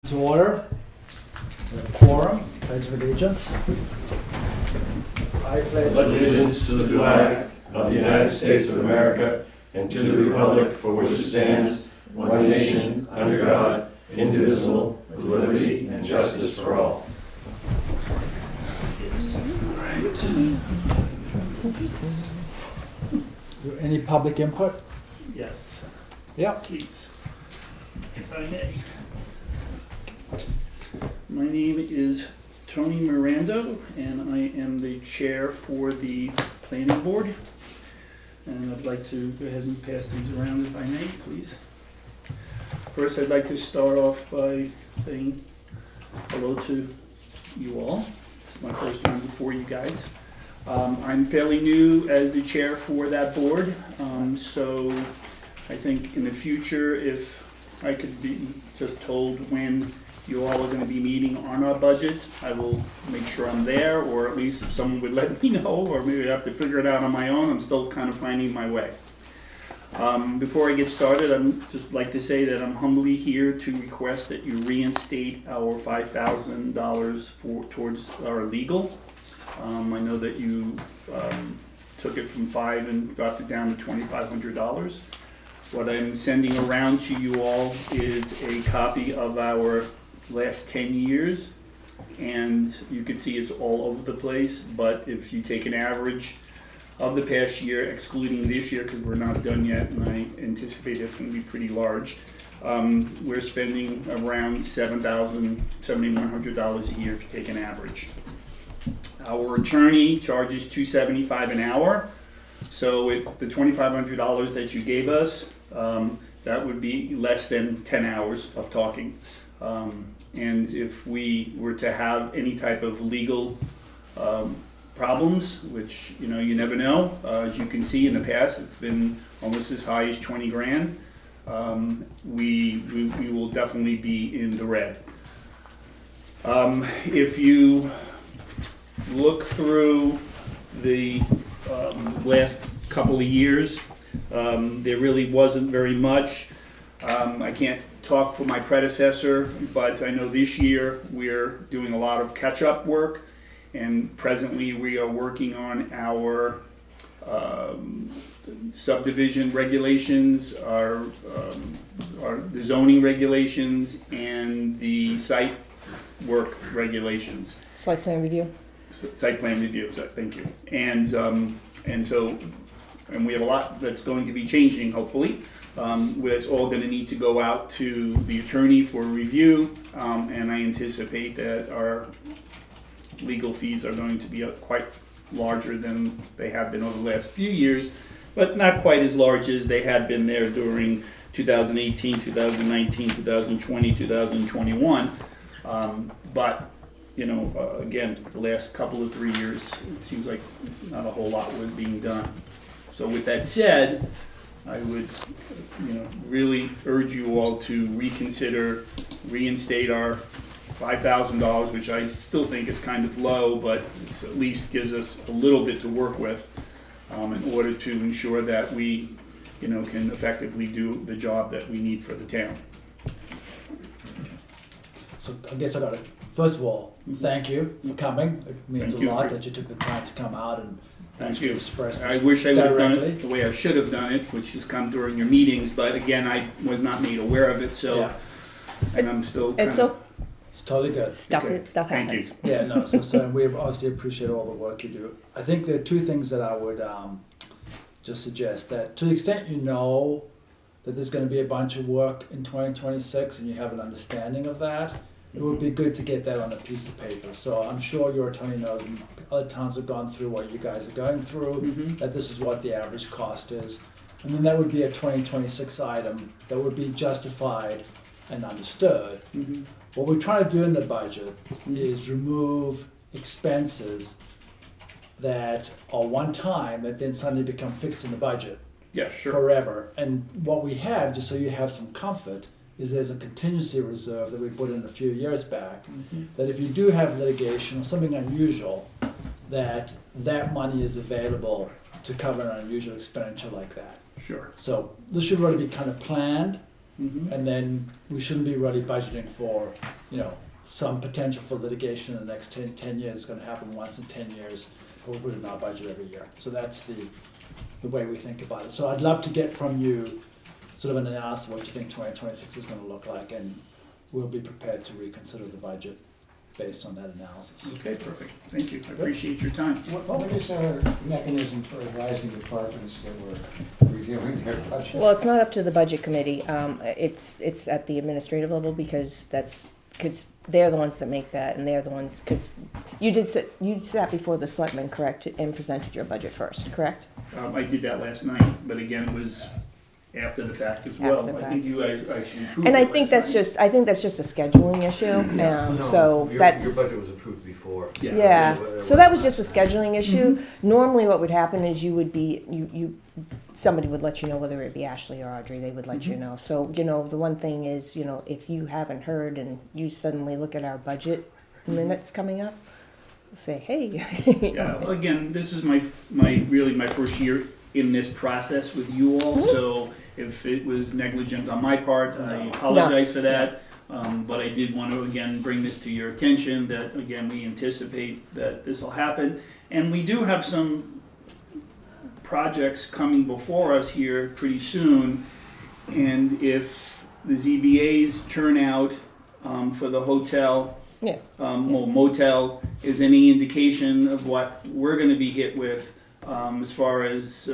To order, we have quorum, pledge of allegiance. I pledge Pledge allegiance to the flag of the United States of America and to the republic for which it stands, one nation, under God, indivisible, with liberty and justice for all. Any public input? Yes, Yep. please, if I may. My name is Tony Mirando, and I am the chair for the planning board. And I'd like to go ahead and pass these around if I may, please. First, I'd like to start off by saying hello to you all. It's my first time before you guys. I'm fairly new as the chair for that board, so I think in the future, if I could be just told when you all are going to be meeting on our budget, I will make sure I'm there, or at least if someone would let me know, or maybe I have to figure it out on my own. I'm still kind of finding my way. Before I get started, I'd just like to say that I'm humbly here to request that you reinstate our $5,000 towards our legal. I know that you took it from $5,000 and dropped it down to $2,500. What I'm sending around to you all is a copy of our last 10 years, and you can see it's all over the place, but if you take an average of the past year, excluding this year, because we're not done yet, and I anticipate it's going to be pretty large, we're spending around $7,100 a year if you take an average. Our attorney charges $275 an hour, so with the $2,500 that you gave us, that would be less than 10 hours of talking. And if we were to have any type of legal problems, which you never know, as you can see in the past, it's been almost as high as 20 grand. We will definitely be in the red. If you look through the last couple of years, there really wasn't very much. I can't talk for my predecessor, but I know this year we're doing a lot of catch-up work, and presently we are working on our subdivision regulations, the zoning regulations, and the site work regulations. Site plan review. Site plan reviews, thank you. And we have a lot that's going to be changing, hopefully. It's all going to need to go out to the attorney for review, and I anticipate that our legal fees are going to be quite larger than they have been over the last few years, but not quite as large as they had been there during 2018, 2019, 2020, 2021. But again, the last couple of 3 years, it seems like not a whole lot was being done. So with that said, I would, really urge you all to reconsider, reinstate our $5,000, which I still think is kind of low, but it at least gives us a little bit to work with in order to ensure that we, can effectively do the job that we need for the town. So I guess I got to, first of all, thank you for coming. It means Thank a you lot for- that you took the time to come out and Thank actually you. express I this wish I would have done directly. it the way I should have done it, which is come during your meetings, but again, I was not made aware of it, so, Yeah, and I'm still kind It's of, it's totally good. stuff. Okay. Stuff thank you. happens. Yeah, no, so we obviously appreciate all the work you do. I think there are two things that I would just suggest, that to the extent you know that there's going to be a bunch of work in 2026 and you have an understanding of that, it would be good to get that on a piece of paper. So I'm sure your attorney knows, and other towns have gone through what you guys are going through, Mhm. that this is what the average cost is. And then that would be a 2026 item that would be justified and understood. Mhm. What we're trying to do in the budget is remove expenses that are one time that then suddenly become fixed in the budget Yeah, sure. forever. And what we have, just so you have some comfort, is there's a contingency reserve that we put in a few years back, Mhm. that if you do have litigation or something unusual, that money is available to cover an unusual expenditure like that. Sure. So this should really be kind of planned Mhm. And then we shouldn't be really budgeting for, some potential for litigation in the next 10 years is gonna happen once in 10 years. But we put it in our budget every year. So that's the way we think about it. So I'd love to get from you sort of an analysis of what you think 2026 is gonna look like, and we'll be prepared to reconsider the budget based on that analysis. Okay, perfect. Thank you. I appreciate your time. What is our mechanism for advising departments that we're reviewing their budget? Well, it's not up to the budget committee. It's at the administrative level because they're the ones that make that, and they're the ones, because you sat before the selectmen, correct, and presented your budget first, correct? I did that last night, but again, it was after the fact as well. After the I think you guys actually approved And it I think last that's night. just a scheduling issue, so that's. Your budget was approved before. Yeah, so that was just a scheduling issue. Normally what would happen is somebody would let you know, whether it be Ashley or Audrey, they would let you know. So, the one thing is, if you haven't heard and you suddenly look at our budget minutes coming up, say, hey. Yeah, well, again, this is my really my first year in this process with you all, so if it was negligent on my part, I apologize for that. But I did want to, again, bring this to your attention, that, again, we anticipate that this will happen. And we do have some projects coming before us here pretty soon. And if the ZBAs turn out for the hotel, Yeah. or motel, is any indication of what we're going to be hit with as far as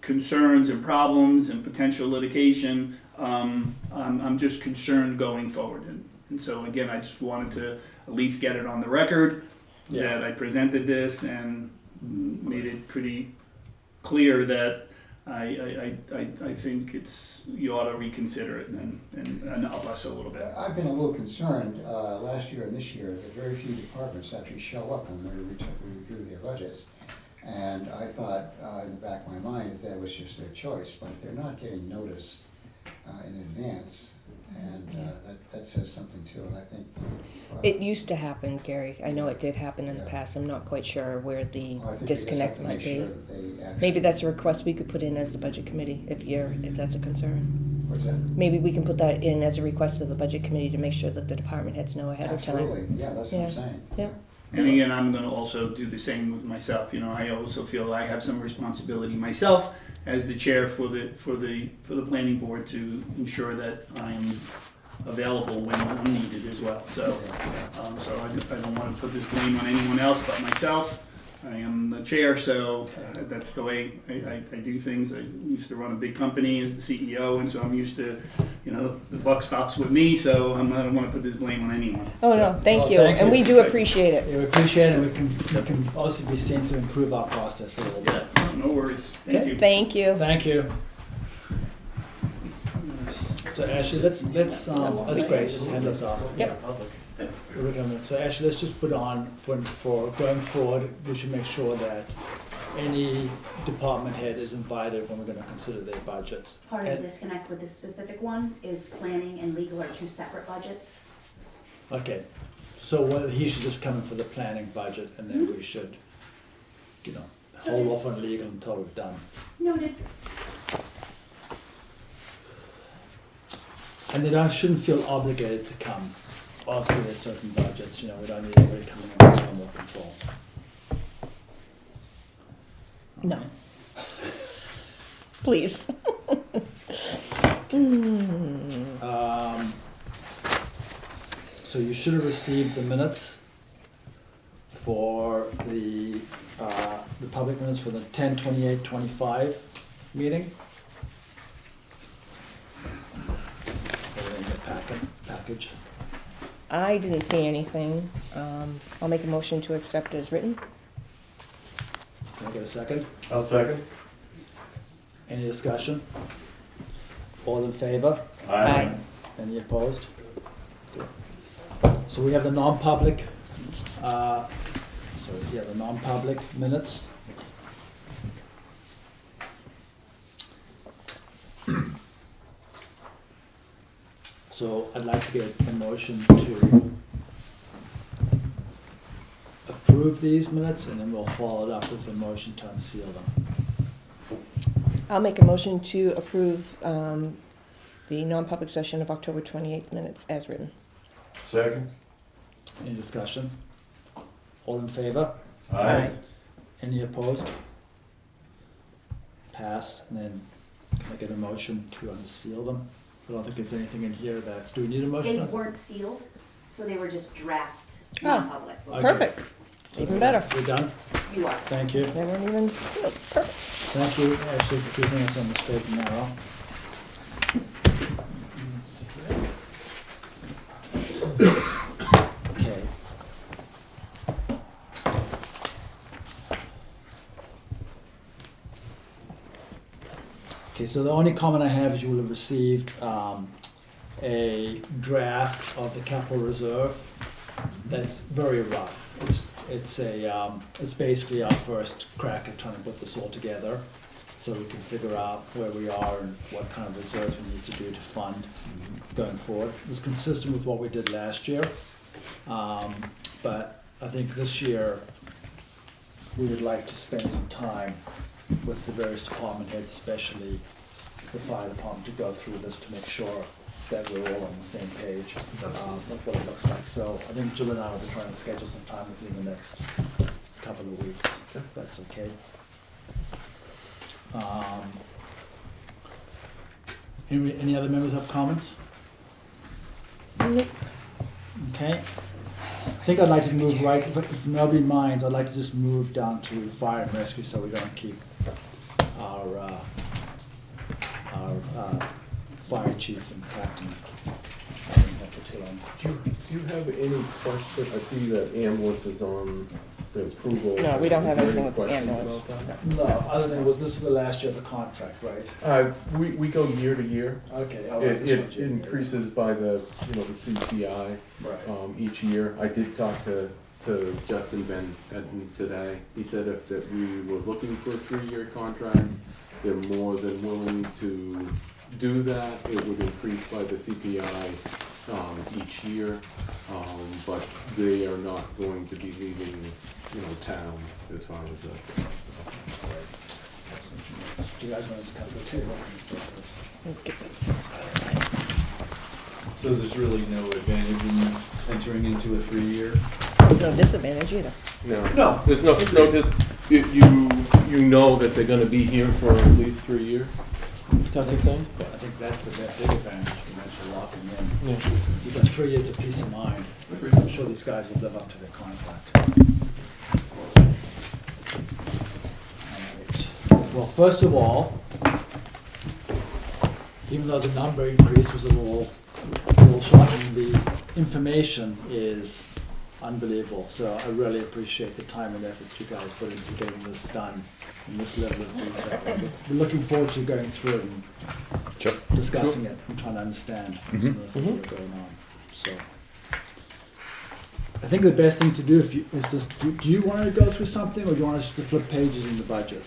concerns and problems and potential litigation, I'm just concerned going forward. And so again, I just wanted to at least get it on the record that I presented this and made it pretty clear that I think you ought to reconsider it and up us a little bit. I've been a little concerned last year and this year that very few departments actually show up when we review their budgets. And I thought in the back of my mind that was just their choice, but if they're not getting notice in advance, and that says something too, and I think. It used to happen, Gary. I know it did happen in the past. I'm not quite sure where the Well, I think we just have disconnect to might make be. sure that they actually- Maybe that's a request we could put in as the budget committee, if that's a concern. What's that? Maybe we can put that in as a request to the budget committee to make sure that the department heads know ahead of time. Absolutely, yeah, that's what I'm Yeah. saying. Yeah. And again, I'm going to also do the same with myself. I also feel I have some responsibility myself as the chair for the planning board to ensure that I'm available when I'm needed as well. So, I don't want to put this blame on anyone else but myself. I am the chair, so that's the way I do things. I used to run a big company as the CEO, and so I'm used to, the buck stops with me. So I don't want to put this blame on anyone. Oh, So- no, thank Well, you. thank And you. we do appreciate it. Yeah, we appreciate it, we can also be seen to improve our process a little bit. Yeah, no worries. Thank Okay. you. Thank you. Thank you. So Ashley, let's that's great, just hand this off. Yep. So Ashley, let's just put on for going forward, we should make sure that any department head is invited when we're gonna consider their budgets. Part of And- the disconnect with this specific one is planning and legal are two separate budgets. Okay, so whether he should just come in for the planning budget and then we should, hold off on legal until we've done. Noted. And they shouldn't feel obligated to come. Obviously, there's certain budgets, we don't need everybody coming in with more control. No. Please. So you should have received the minutes for the public minutes for the 10/28/25 meeting. They're in the package. I didn't see anything. I'll make a motion to accept as written. Can I get a second? I'll second. Any discussion? All in favor? Aye. Any opposed? Good. So we have the non-public, the non-public minutes. So I'd like to get a motion to approve these minutes, and then we'll follow it up with a motion to unseal them. I'll make a motion to approve the the non-public session of October 28th minutes as written. Second? Any discussion? All in favor? Aye. Any opposed? Pass, and then can I get a motion to unseal them? I don't think there's anything in here that, do we need a They motion? weren't sealed, so they were just draft, Oh. non-public. Okay. Perfect. Even better. We're done? You are. Thank you. They weren't even sealed. Perfect. Thank you, Ashley, for keeping us on the straight and narrow. Okay. Okay, so the only comment I have is you will have received a draft of the capital reserve that's very rough. It's basically our first crack at trying to put this all together, so we can figure out where we are and what kind of reserves we need to do to fund going forward. It's consistent with what we did last year, but I think this year we would like to spend some time with the various department heads, especially the fire department, to go through this to make sure that we're all on the same page, with what it looks like. So I think Jill and I will be trying to schedule some time with you in the next couple of weeks, if that's okay. Any other members have comments? Okay. I think I'd like to move right, if nobody minds, I'd like to just move down to fire and rescue so we don't keep our fire chief and captain having that for too long. Do you have any question? I see that ambulance is on the approval. No, we don't have Is there anything any with the questions ambulance. about that? No, other than this is the last year of the contract, right? We go year to year. Okay. I'll write this one It to you. increases by the CPI Right. each year. I did talk to Justin Van Etten today. He said that we were looking for a 3-year contract, they're more than willing to do that. It would increase by the CPI each year, but they are not going to be leaving, town as far as that goes. Do you guys want to cover too? Get this. So there's really no advantage in entering into a 3-year? There's no disadvantage either. No. There's no you know that they're gonna be here for at least 3 years, type of thing? I think that's the big advantage, you mentioned locking in. Yeah. You've got 3 years of peace of mind. I'm sure these guys will live up to their contract. Alright. Well, first of all, even though the number increase was a little shocking, the information is unbelievable. So I really appreciate the time and effort you guys put into getting this done in this level of detail. We're looking forward to going through and discussing it and trying to understand some of the things that are going on. So I think the best thing to do is just, do you want to go through something, or do you want us to flip pages in the budget?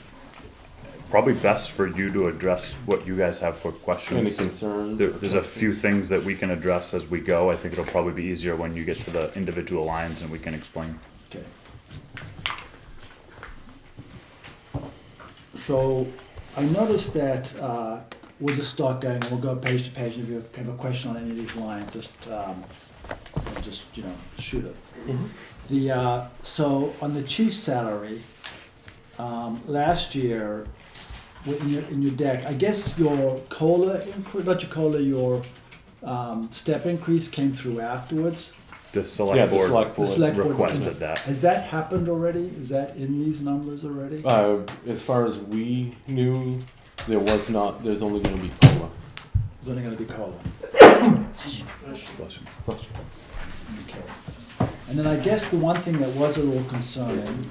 Probably best for you to address what you guys have for Any questions. concerns? There's a few things that we can address as we go. I think it'll probably be easier when you get to the individual lines and we can explain. Okay. So I noticed that we'll just start going, and we'll go page to page. If you have a question on any of these lines, just shoot it. Mhm. So on the chief's salary, last year, in your deck, I guess your COLA, not your COLA, your step increase came through afterwards. The Yeah, select the board select The board. select board requested that. Has that happened already? Is that in these numbers already? As far as we knew, there's only gonna be COLA. It's only gonna be COLA. Bless you. Okay. And then I guess the one thing that was a little concerning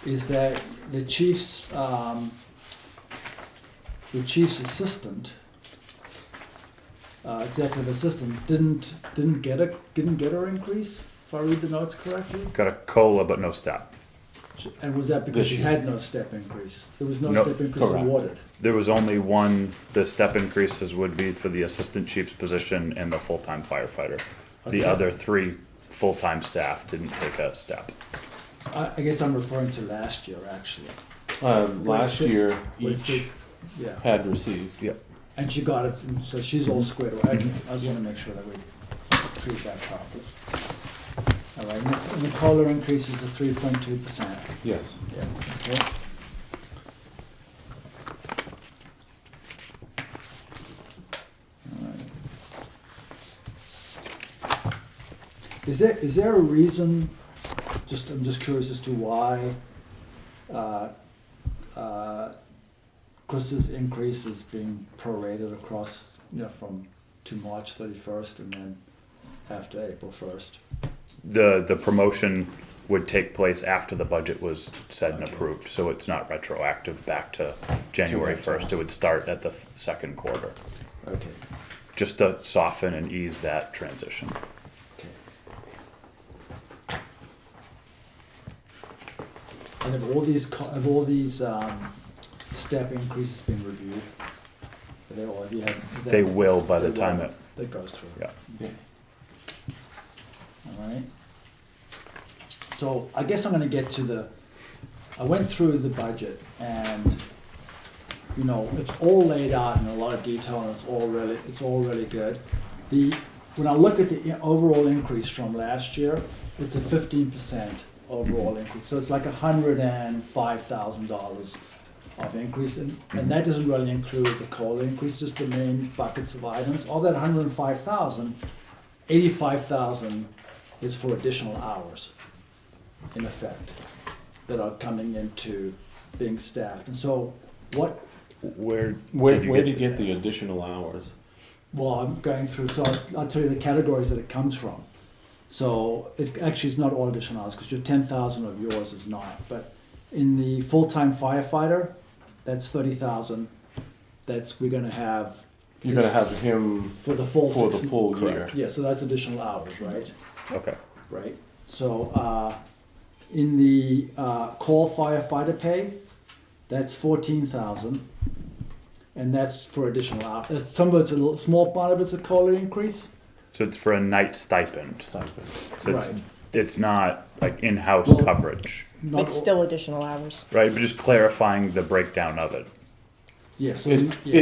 is that the chief's assistant, executive assistant, didn't get her increase, if I read the notes correctly. Got a COLA but no step. And was that because This she year. had no step increase? There was no No, step increase correct. awarded. There was only one, the step increases would be for the assistant chief's position and the full-time firefighter. The Okay. other 3 full-time staff didn't take a step. I guess I'm referring to last year, actually. Last year, What's each it? Yeah. had received. Yep. And she got it, and so she's all squared away. Okay, I just wanna make sure that we treat that properly. All right, and the COLA increase is the 3.2%. Yes. Yeah, okay. All right. Is there a reason, I'm just curious as to why, Chris's increase is being prorated across, to March 31st and then after April 1st? The promotion would take place after the budget was set and approved, so it's not retroactive back to January 1st. It would start at the second quarter, Okay. just to soften and ease that transition. Okay. And have all these step increases been reviewed? Are they all, have you had? They will by the they time will. it, That goes through. yeah. Okay. All right. So I guess I'm gonna get to I went through the budget and, it's all laid out in a lot of detail and it's all really good. When I look at the overall increase from last year, it's a 15% overall increase. So it's like $105,000 of increase, and that doesn't really include the COLA increase, just the main buckets of items. All that 105,000, 85,000 is for additional hours, in effect, that are coming into being staffed. And so what, Where did you do you get get the additional hours? well, I'm going through, so I'll tell you the categories that it comes from. So it actually is not all additional hours, because your 10,000 of yours is not, but in the full-time firefighter, that's 30,000. We're gonna have. You're gonna have him For the full for the 6 full year. correct. Yeah, so that's additional hours, right? Okay. Right. So, in the, call firefighter pay, that's 14,000. And that's for additional hours. Some of it's small part of it's a COLA increase. So it's for a night stipend. Stipend. So Right. it's not like in-house Well- coverage, Not It's all- still additional hours. right? But just clarifying the breakdown of it. Yeah, so, It, yeah.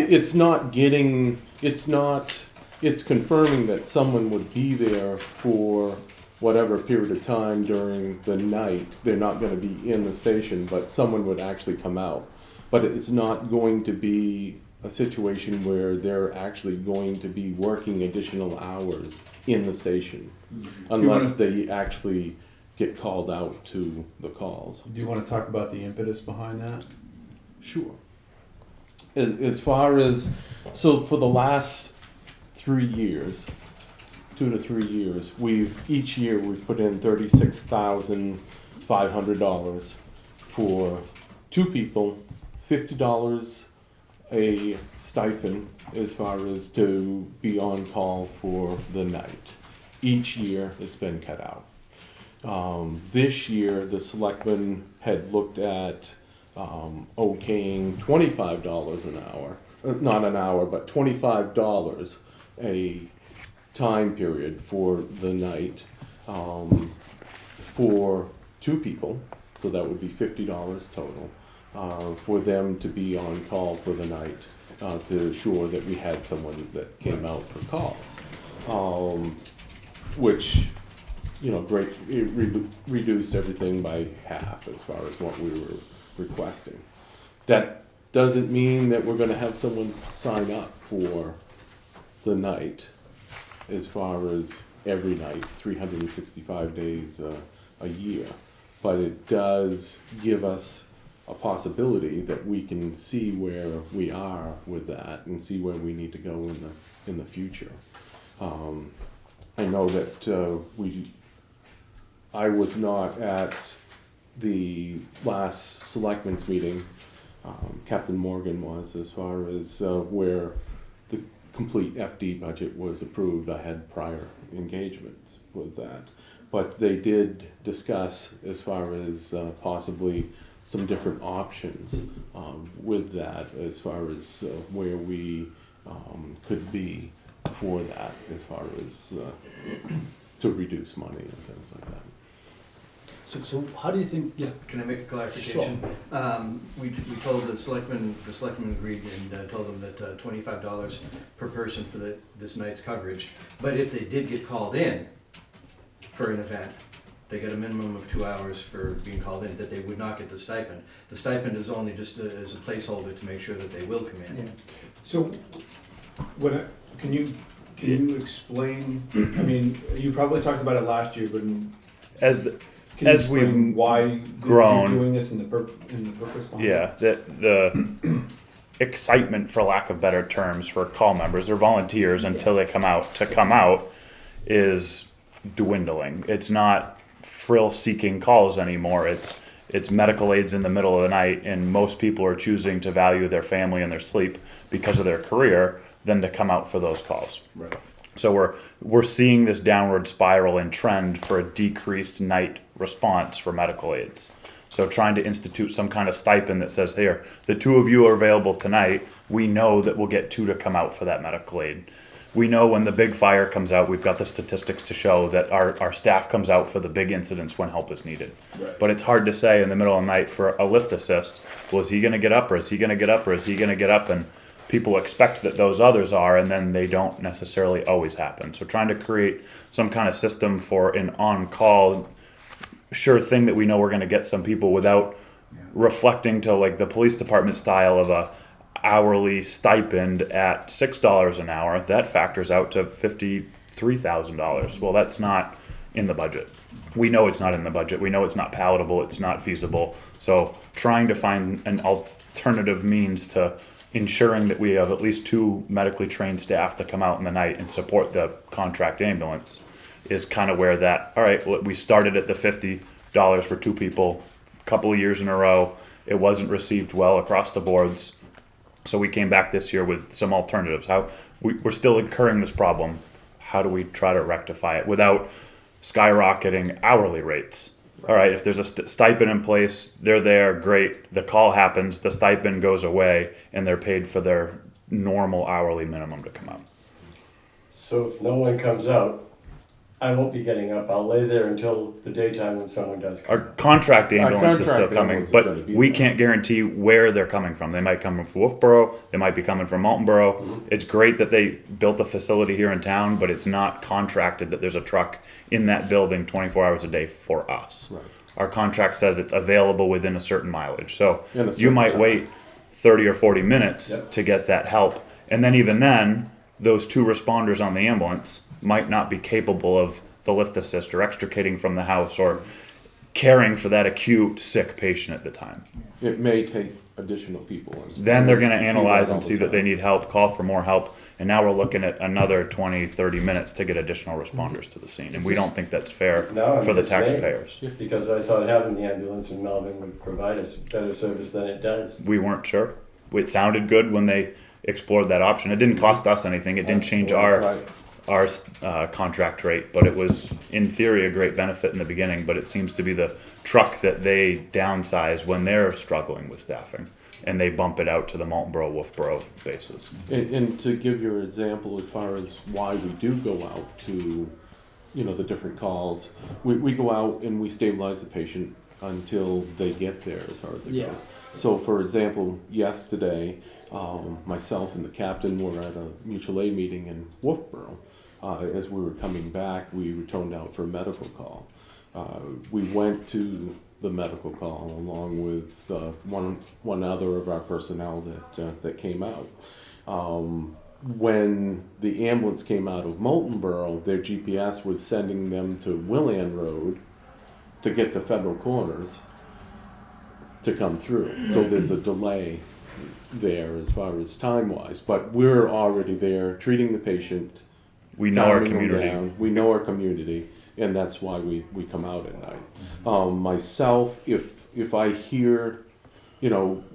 it's confirming that someone would be there for whatever period of time during the night. They're not gonna be in the station, but someone would actually come out. But it's not going to be a situation where they're actually going to be working additional hours in the station. Unless they actually get called out to the calls. Do you wanna talk about the impetus behind that? Sure. As far as, so for the last 3 years, 2 to 3 years, each year we've put in $36,500 for 2 people, $50 a stipend as far as to be on call for the night. Each year it's been cut out. This year, the selectmen had looked at okaying $25 an hour, not an hour, but $25 a time period for the night for 2 people, so that would be $50 total, for them to be on call for the night, to ensure that we had someone that came out for calls, which reduced everything by half as far as what we were requesting. That doesn't mean that we're gonna have someone sign up for the night as far as every night, 365 days a year. But it does give us a possibility that we can see where we are with that and see where we need to go in the future. I know that I was not at the last selectmen's meeting. Captain Morgan was, as far as where the complete FD budget was approved. I had prior engagements with that. But they did discuss as far as possibly some different options with that, as far as where we could be for that, as far as to reduce money and things like that. So how do you think, yeah, Can I make a clarification? We told the selectmen agreed and told them that $25 per person for this night's coverage. But if they did get called in for an event, they get a minimum of 2 hours for being called in, that they would not get the stipend. The stipend is only just as a placeholder to make sure that they will come in. So, can you explain, I mean, you probably talked about it last year, but As the, can you As we've explain why grown- you're doing this in the purpose behind it? yeah, the excitement, for lack of better terms, for call members or volunteers until they come out is dwindling. It's not thrill-seeking calls anymore. It's medical aids in the middle of the night, and most people are choosing to value their family and their sleep because of their career than to come out for those calls. Right. So we're seeing this downward spiral and trend for a decreased night response for medical aids. So trying to institute some kind of stipend that says, here, the two of you are available tonight. We know that we'll get two to come out for that medical aid. We know when the big fire comes out, we've got the statistics to show that our staff comes out for the big incidents when help is needed. Right. But it's hard to say in the middle of the night for a lift assist, well, is he gonna get up or is he gonna get up or is he gonna get up? And people expect that those others are, and then they don't necessarily always happen. So trying to create some kind of system for an on-call sure thing that we know we're gonna get some people without reflecting to like the police department style of a hourly stipend at $6 an hour, that factors out to $53,000. Well, that's not in the budget. We know it's not in the budget. We know it's not palatable. It's not feasible. So trying to find an alternative means to ensuring that we have at least two medically trained staff to come out in the night and support the contract ambulance is kind of where that, all right, well, we started at the $50 for two people a couple of years in a row. It wasn't received well across the boards. So we came back this year with some alternatives. We're still incurring this problem. How do we try to rectify it without skyrocketing hourly rates? All right, if there's a stipend in place, they're there, great. The call happens, the stipend goes away, and they're paid for their normal hourly minimum to come out. So if no one comes out, I won't be getting up. I'll lay there until the daytime when someone does come. Our contract ambulance is still contract coming, ambulance is gonna but be we there. can't guarantee where they're coming from. They might come from Wolfboro, they might be coming from Moultonboro. Mm-hmm. It's great that they built a facility here in town, but it's not contracted that there's a truck in that building 24 hours a day for us. Right. Our contract says it's available within a certain mileage. So In a you certain might time. wait 30 or 40 minutes Yep. to get that help. And then even then, those two responders on the ambulance might not be capable of the lift assist or extricating from the house or caring for that acute sick patient at the time. It may take additional people. Then they're going to See analyze all and the see that they time. need help, call for more help. And now we're looking at another 20, 30 minutes to get additional responders to the scene. And we don't think that's fair Now I'm for the dismayed. taxpayers. Because I thought having the ambulance in Melvin would provide us better service than it does. We weren't sure. It sounded good when they explored that option. It didn't cost us anything. It didn't change our contract rate, but it was in theory a great benefit in the beginning. But it seems to be the truck that they downsize when they're struggling with staffing, and they bump it out to the Moultonboro, Wolfboro bases. And to give your example as far as why we do go out to, the different calls, we go out and we stabilize the patient until they get there as far as it goes. So for example, yesterday, myself and the captain were at a mutual aid meeting in Wolfboro. As we were coming back, we were toned out for a medical call. We went to the medical call along with one other of our personnel that came out. When the ambulance came out of Moultonboro, their GPS was sending them to Willand Road to get to Federal Corners to come through. So there's a delay there as far as time-wise, but we're already there treating the patient. We know our calming them community. down. We know our community, and that's why we come out at night. Myself, if I hear,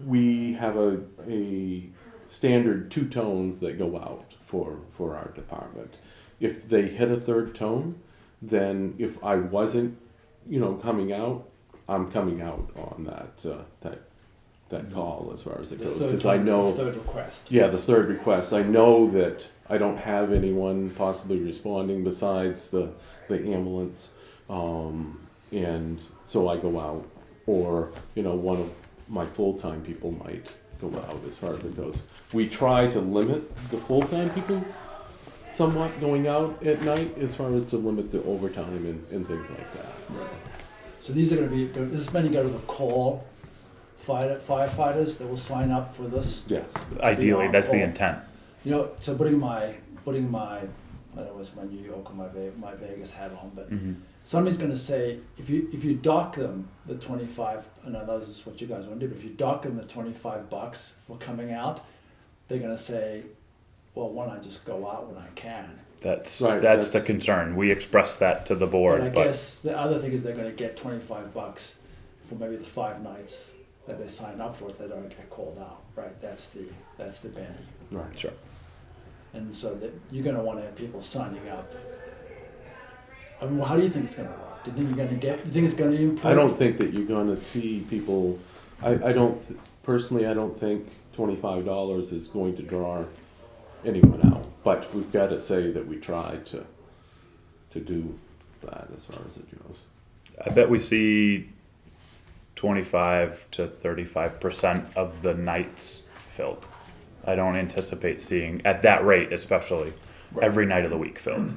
we have a standard 2 tones that go out for our department. If they hit a 3rd tone, then if I wasn't, coming out, I'm coming out on that call as far as it goes, because I know. third request. Yeah, the 3rd request. I know that I don't have anyone possibly responding besides the ambulance. And so I go out, or, one of my full-time people might go out as far as it goes. We try to limit the full-time people somewhat going out at night as far as to limit the overtime and things like that. So these are gonna be, this many go to the call firefighters that will sign up for this? Yes. Ideally, that's the intent. So putting my, I don't know, it's my New York or my Vegas hat on, but somebody's gonna say, if you dock them the 25, I know this is what you guys wanna do, but if you dock them the $25 for coming out, they're gonna say, well, why don't I just go out when I can? That's Right, that's the that's- concern. We expressed that to the board, But I but guess the other thing is they're gonna get $25 for maybe the 5 nights that they sign up for if they don't get called out, right? That's the Benny. Right. sure. And so that you're gonna wanna have people signing up. I mean, well, how do you think it's gonna work? Do you think you think it's gonna improve? I don't think that you're gonna see people, personally, I don't think $25 is going to draw anyone out. But we've gotta say that we tried to do that as far as it goes. I bet we see 25 to 35% of the nights filled. I don't anticipate seeing, at that rate especially, every night of the week filled.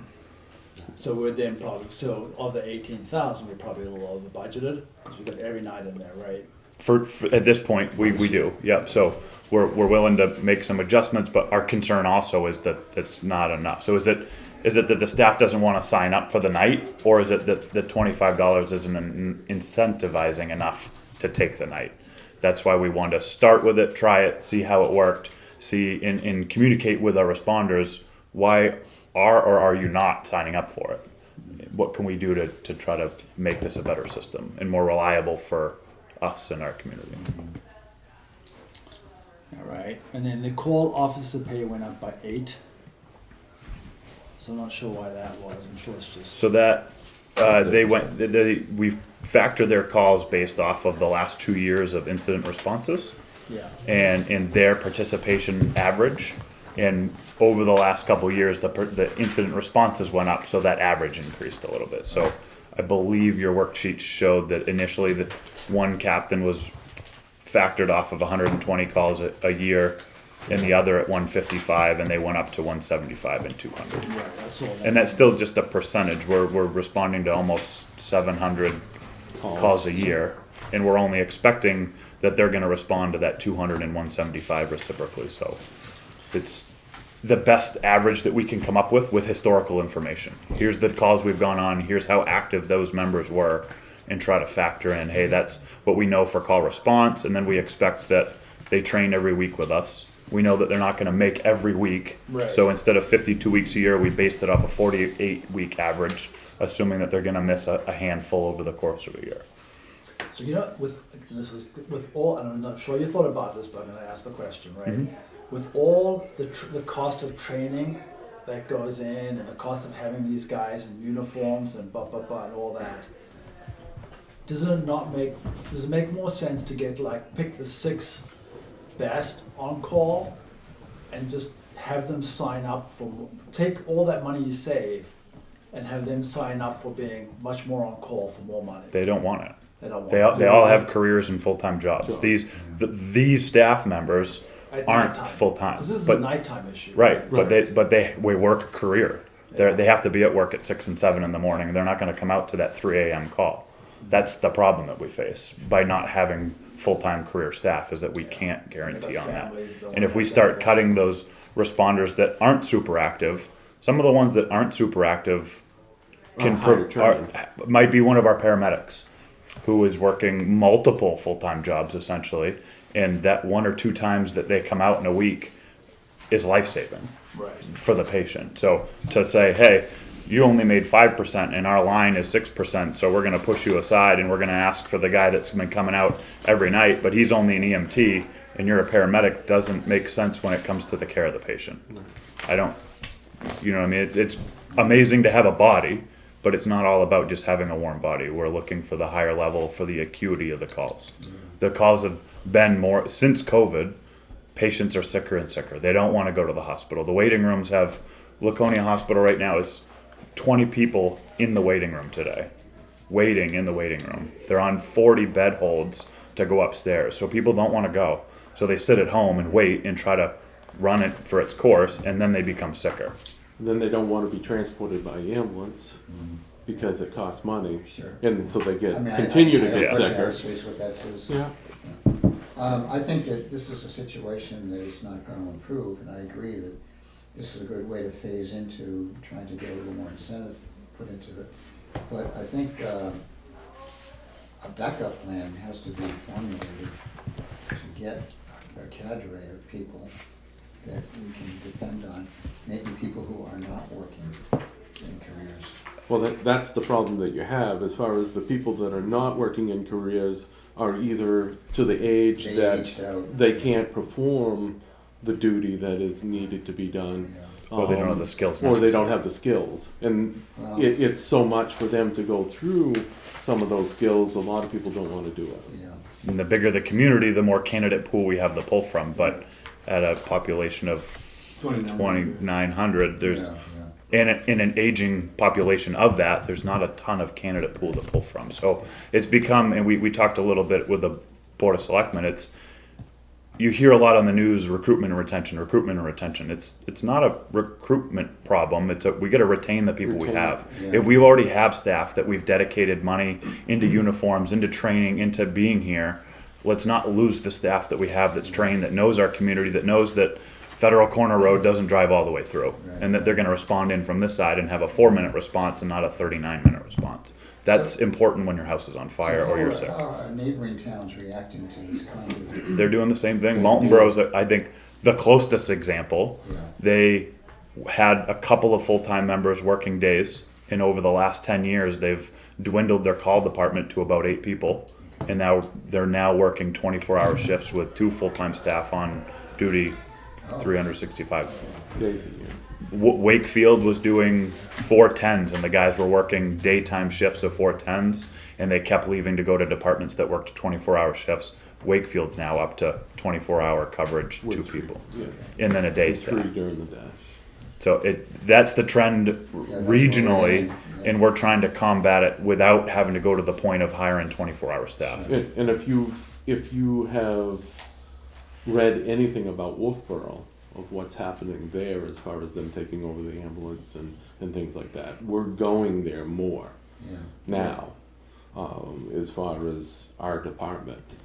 So we're then probably, so of the 18,000, we're probably a little over budgeted, because we've got every night in there, right? For at this point, we do, yep. So we're willing to make some adjustments, but our concern also is that it's not enough. So is it that the staff doesn't want to sign up for the night, or is it that the $25 isn't incentivizing enough to take the night? That's why we wanted to start with it, try it, see how it worked, see and communicate with our responders why are or are you not signing up for it? What can we do to try to make this a better system and more reliable for us and our community? All right, and then the call officer pay went up by 8. So I'm not sure why that was. I'm sure it's just. So that we factor their calls based off of the last 2 years of incident responses Yeah. and in their participation average. And over the last couple of years, the incident responses went up, so that average increased a little bit. So I believe your worksheet showed that initially the one captain was factored off of 120 calls a year, and the other at 155, and they went up to 175 and 200. Right, I saw that. And that's still just a percentage. We're responding to almost 700 calls a year, and we're only expecting that they're going to respond to that 200 and 175 reciprocally. So it's the best average that we can come up with historical information. Here's the calls we've gone on. Here's how active those members were, and try to factor in, hey, that's what we know for call response, and then we expect that they train every week with us. We know that they're not going to make every week. Right. So instead of 52 weeks a year, we based it off a 48-week average, assuming that they're going to miss a handful over the course of a year. So with all, and I'm not sure you thought about this, but I'm going to ask the question, right? Mhm. With all the cost of training that goes in, and the cost of having these guys in uniforms and blah blah blah and all that, does it make more sense to pick the 6 best on call and just have them sign up take all that money you save and have them sign up for being much more on call for more money? They don't want it. They don't want They it. all have careers and full-time jobs. These staff members At aren't nighttime. full-time. 'Cause this is a But nighttime issue. right, but they work a career. Yeah. They have to be at work at 6 and 7 in the morning. They're not going to come out to that 3 a.m. call. That's the problem that we face by not having full-time career staff, is that we can't guarantee on that. And if we start cutting those responders that aren't super active, some of the ones that aren't super active might be one of our paramedics who is working multiple full-time jobs essentially, and that 1 or 2 times that they come out in a week is life-saving Right. for the patient. So to say, hey, you only made 5% and our line is 6%, so we're going to push you aside and we're going to ask for the guy that's been coming out every night, but he's only an EMT and you're a paramedic, doesn't make sense when it comes to the care of the patient. I don't, you know what I mean? It's amazing to have a body, but it's not all about just having a warm body. We're looking for the higher level, for the acuity of the calls. The calls have been more, since COVID, patients are sicker and sicker. They don't want to go to the hospital. The waiting rooms Laconia Hospital right now is 20 people in the waiting room today. waiting in the waiting room. They're on 40 bed holds to go upstairs. So people don't want to go. So they sit at home and wait and try to run it for its course, and then they become sicker. Then they don't want to be transported by ambulance because it costs money, Sure. and so they get I mean, continue to I get personally sicker. have issues with that too. So, Yeah. I think that this is a situation that is not gonna improve, and I agree that this is a good way to phase into trying to get a little more incentive put into it. But I think, a backup plan has to be formulated to get a cadre of people that we can depend on, maybe people who are not working in careers. Well, that's the problem that you have as far as the people that are not working in careers are either to the age They that aged out. they can't perform the duty that is needed to be done. Yeah. Or they don't have the skills Or they necessary. don't have the skills. And Well, it's so much for them to go through some of those skills, a lot of people don't want to do it. yeah. And the bigger the community, the more candidate pool we have to pull from. But at a population of 2,900, there's in an aging population of that, there's not a ton of candidate pool to pull from. So it's become, and we talked a little bit with the Board of Selectmen, you hear a lot on the news, recruitment and retention. It's not a recruitment problem. We got to retain the people we Retain, have. yeah. If we already have staff that we've dedicated money into uniforms, into training, into being here, let's not lose the staff that we have that's trained, that knows our community, that knows that Federal Corner Road doesn't drive all the way through, Right. and that they're going to respond in from this side and have a 4-minute response and not a 39-minute response. That's important when your house is on fire or you're sick. How are neighboring towns reacting to this kind of? They're doing the same thing. Same Mountain thing. Borough's, I think, the closest example. Yeah. They had a couple of full-time members working days, and over the last 10 years, they've dwindled their call department to about 8 people, and now they're working 24-hour shifts with 2 full-time staff on duty, 365. Days a year. Wakefield was doing 410s, and the guys were working daytime shifts of 410s, and they kept leaving to go to departments that worked 24-hour shifts. Wakefield's now up to 24-hour coverage, With 2 three, people, Yeah. and then a day And 3 staff. during the day. So that's the trend that's what we're regionally, in, yeah. and we're trying to combat it without having to go to the point of hiring 24-hour staff. And if you have read anything about Wolfboro, of what's happening there as far as them taking over the ambulance and things like that, we're going there more Yeah. now, as far as our department.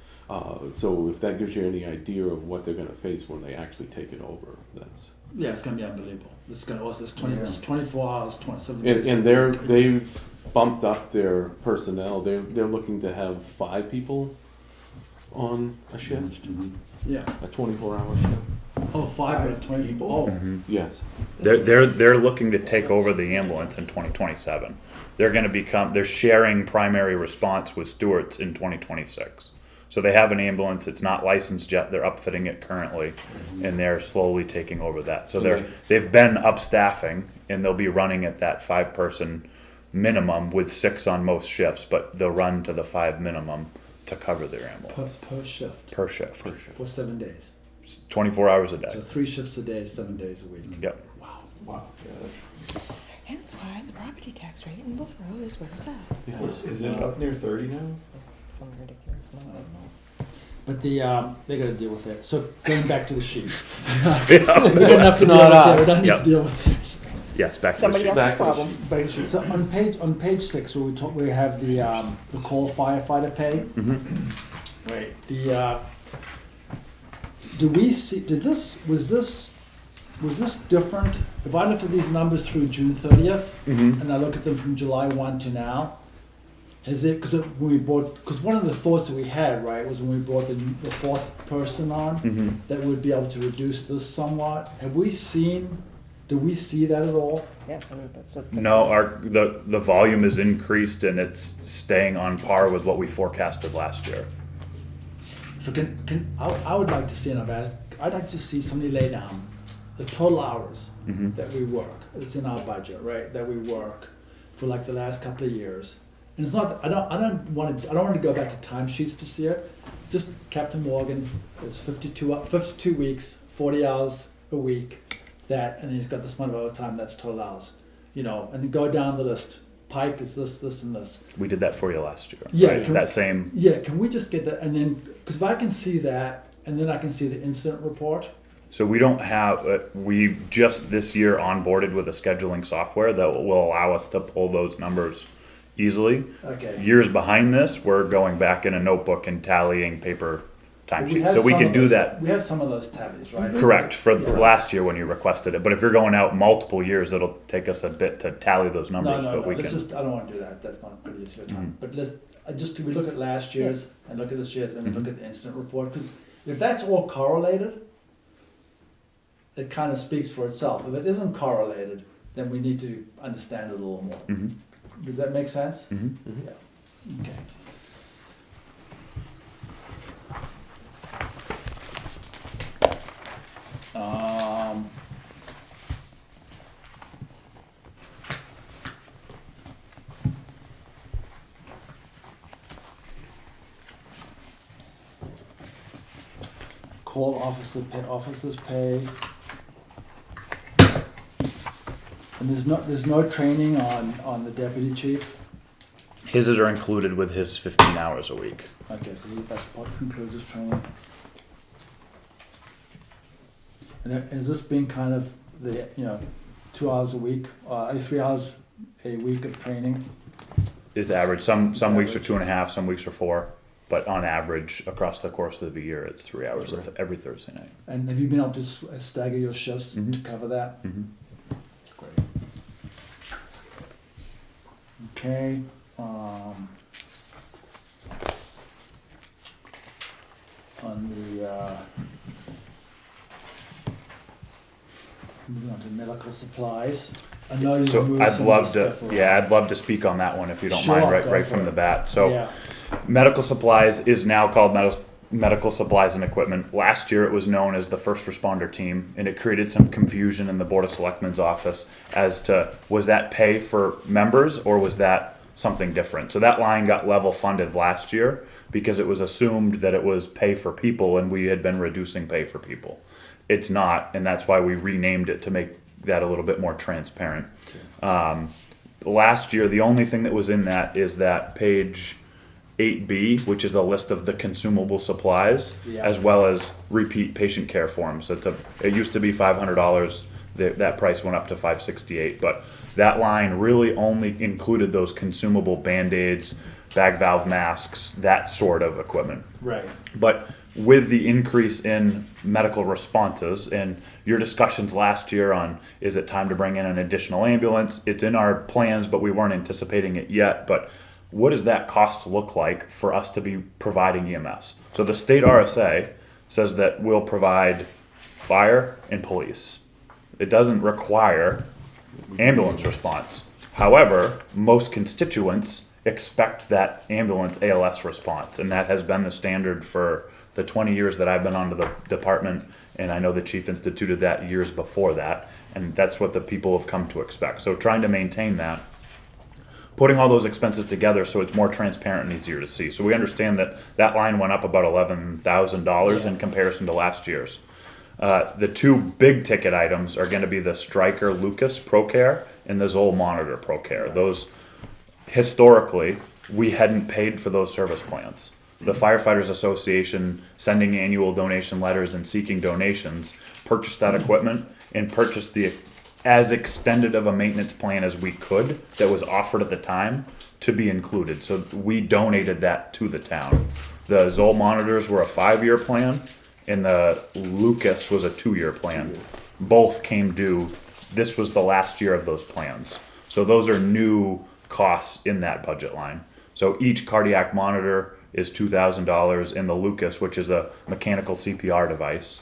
So if that gives you any idea of what they're gonna face when they actually take it over, that's, Yeah, it's gonna be unbelievable. It's gonna also, it's Yeah. 24 hours, 27 and, days. and they've bumped up their personnel, they're looking to have 5 people on a shift, Yeah. a 24-hour shift. Oh, 5 out of 24. Oh. Yes. They're looking to take over the ambulance in 2027. They're sharing primary response with Stewart's in 2026. So they have an ambulance, it's not licensed yet, they're upfitting it currently, and they're slowly taking over that. So they've been upstaffing, and they'll be running at that 5-person minimum with 6 on most shifts, but they'll run to the 5 minimum to cover their ambulance Per shift. per shift. For 7 days. 24 hours a day. So 3 shifts a day, 7 days a week. Yep. Wow. Wow. Yeah, that's, Hence why the property tax rate in Wolfboro is where it's at. yes. Is it up near 30 now? Some ridiculous number. But they gotta deal with it. So going back to the sheet. Yeah. We don't have to deal not with us. it. We don't need Yep. to deal with it. Yes, back to the Somebody sheet. else's Back to the problem. Back to the sheet. So on page 6, where we have the call firefighter pay. Right. Do we see? Was this different? If I looked at these numbers through June 30th, and I look at them from July 1 to now, has it? Because one of the thoughts that we had, right, was when we brought the 4th person on, that would be able to reduce this somewhat. Have we seen? Do we see that at all? Yeah, I mean, that's what. No, the volume is increased, and it's staying on par with what we forecasted last year. So I would like to see, I'd like to see somebody lay down the total hours that we work. It's in our budget, right? That we work for like the last couple of years. And it's not. I don't want to go back to timesheets to see it. Just Captain Morgan is 52 weeks, 40 hours a week. And then he's got this amount of overtime. That's total hours. And go down the list. Pike is this, and this. We did that for you last year. Yeah, right? can- That same. Yeah, can we just get that, and then, because if I can see that, and then I can see the incident report. So we don't have, we just this year onboarded with a scheduling software that will allow us to pull those numbers easily. Okay. Years behind this, we're going back in a notebook and tallying paper But timesheets. had So we some can of do those- that. We have some of those tallies, right? Correct, for Yeah. last year when you requested it. But if you're going out multiple years, it'll take us a bit to tally those No, numbers, no, but no, we let's can. just, I don't wanna do that, that's not good use of your time. Mhm. But we look at last year's, and look at this year's, and we look Mhm. at the incident report, because if that's all correlated, it kind of speaks for itself. If it isn't correlated, then we need to understand it a little more. Mhm, Does that make sense? mhm. Okay. Um, call officers pay. And there's no training on the deputy chief? His are included with his 15 hours a week. Okay, so that's what concludes his training. And is this being kind of the, 2 hours a week, 3 hours a week of training? Is average. Some It's weeks are average. 2.5, some weeks are 4. But on average, across the course of the year, it's 3 hours every Thursday night. And have you been able to stagger your shifts to Mhm. cover that? Mhm. Great. Okay, on the, moving on to medical supplies. I know you So moved I'd some of love this to, stuff yeah, around. I'd love to speak on that one if you don't Sure, mind, go right for from it. the bat. So Yeah, medical supplies is now called medical supplies and equipment. Last year it was known as the first responder team, and it created some confusion in the Board of Selectmen's office as to was that pay for members or was that something different. So that line got level funded last year because it was assumed that it was pay for people and we had been reducing pay for people. It's not, and that's why we renamed it to make that a little bit more transparent. Last year, the only thing that was in that is that page 8B, which is a list of the consumable supplies, Yeah. as well as repeat patient care forms. It used to be $500. That price went up to $568, but that line really only included those consumable Band-Aids, bag valve masks, that sort of equipment. right. But with the increase in medical responses and your discussions last year on is it time to bring in an additional ambulance, it's in our plans, but we weren't anticipating it yet. But what does that cost look like for us to be providing EMS? So the state RSA says that we'll provide fire and police. It doesn't require ambulance response. However, most constituents expect that ambulance ALS response, and that has been the standard for the 20 years that I've been onto the department, and I know the chief instituted that years before that, and that's what the people have come to expect. So trying to maintain that, putting all those expenses together so it's more transparent and easier to see. So we understand that that line went up about $11,000 in comparison to last year's. The two big ticket items are going to be the Stryker Lucas ProCare and the Zoll Monitor ProCare. Those, historically, we hadn't paid for those service plans. The Firefighters Association, sending annual donation letters and seeking donations, purchased that equipment and purchased the as extended of a maintenance plan as we could that was offered at the time to be included. So we donated that to the town. The Zoll monitors were a 5-year plan and the Lucas was a 2-year plan. Both came due. This was the last year of those plans. So those are new costs in that budget line. So each cardiac monitor is $2,000, and the Lucas, which is a mechanical CPR device,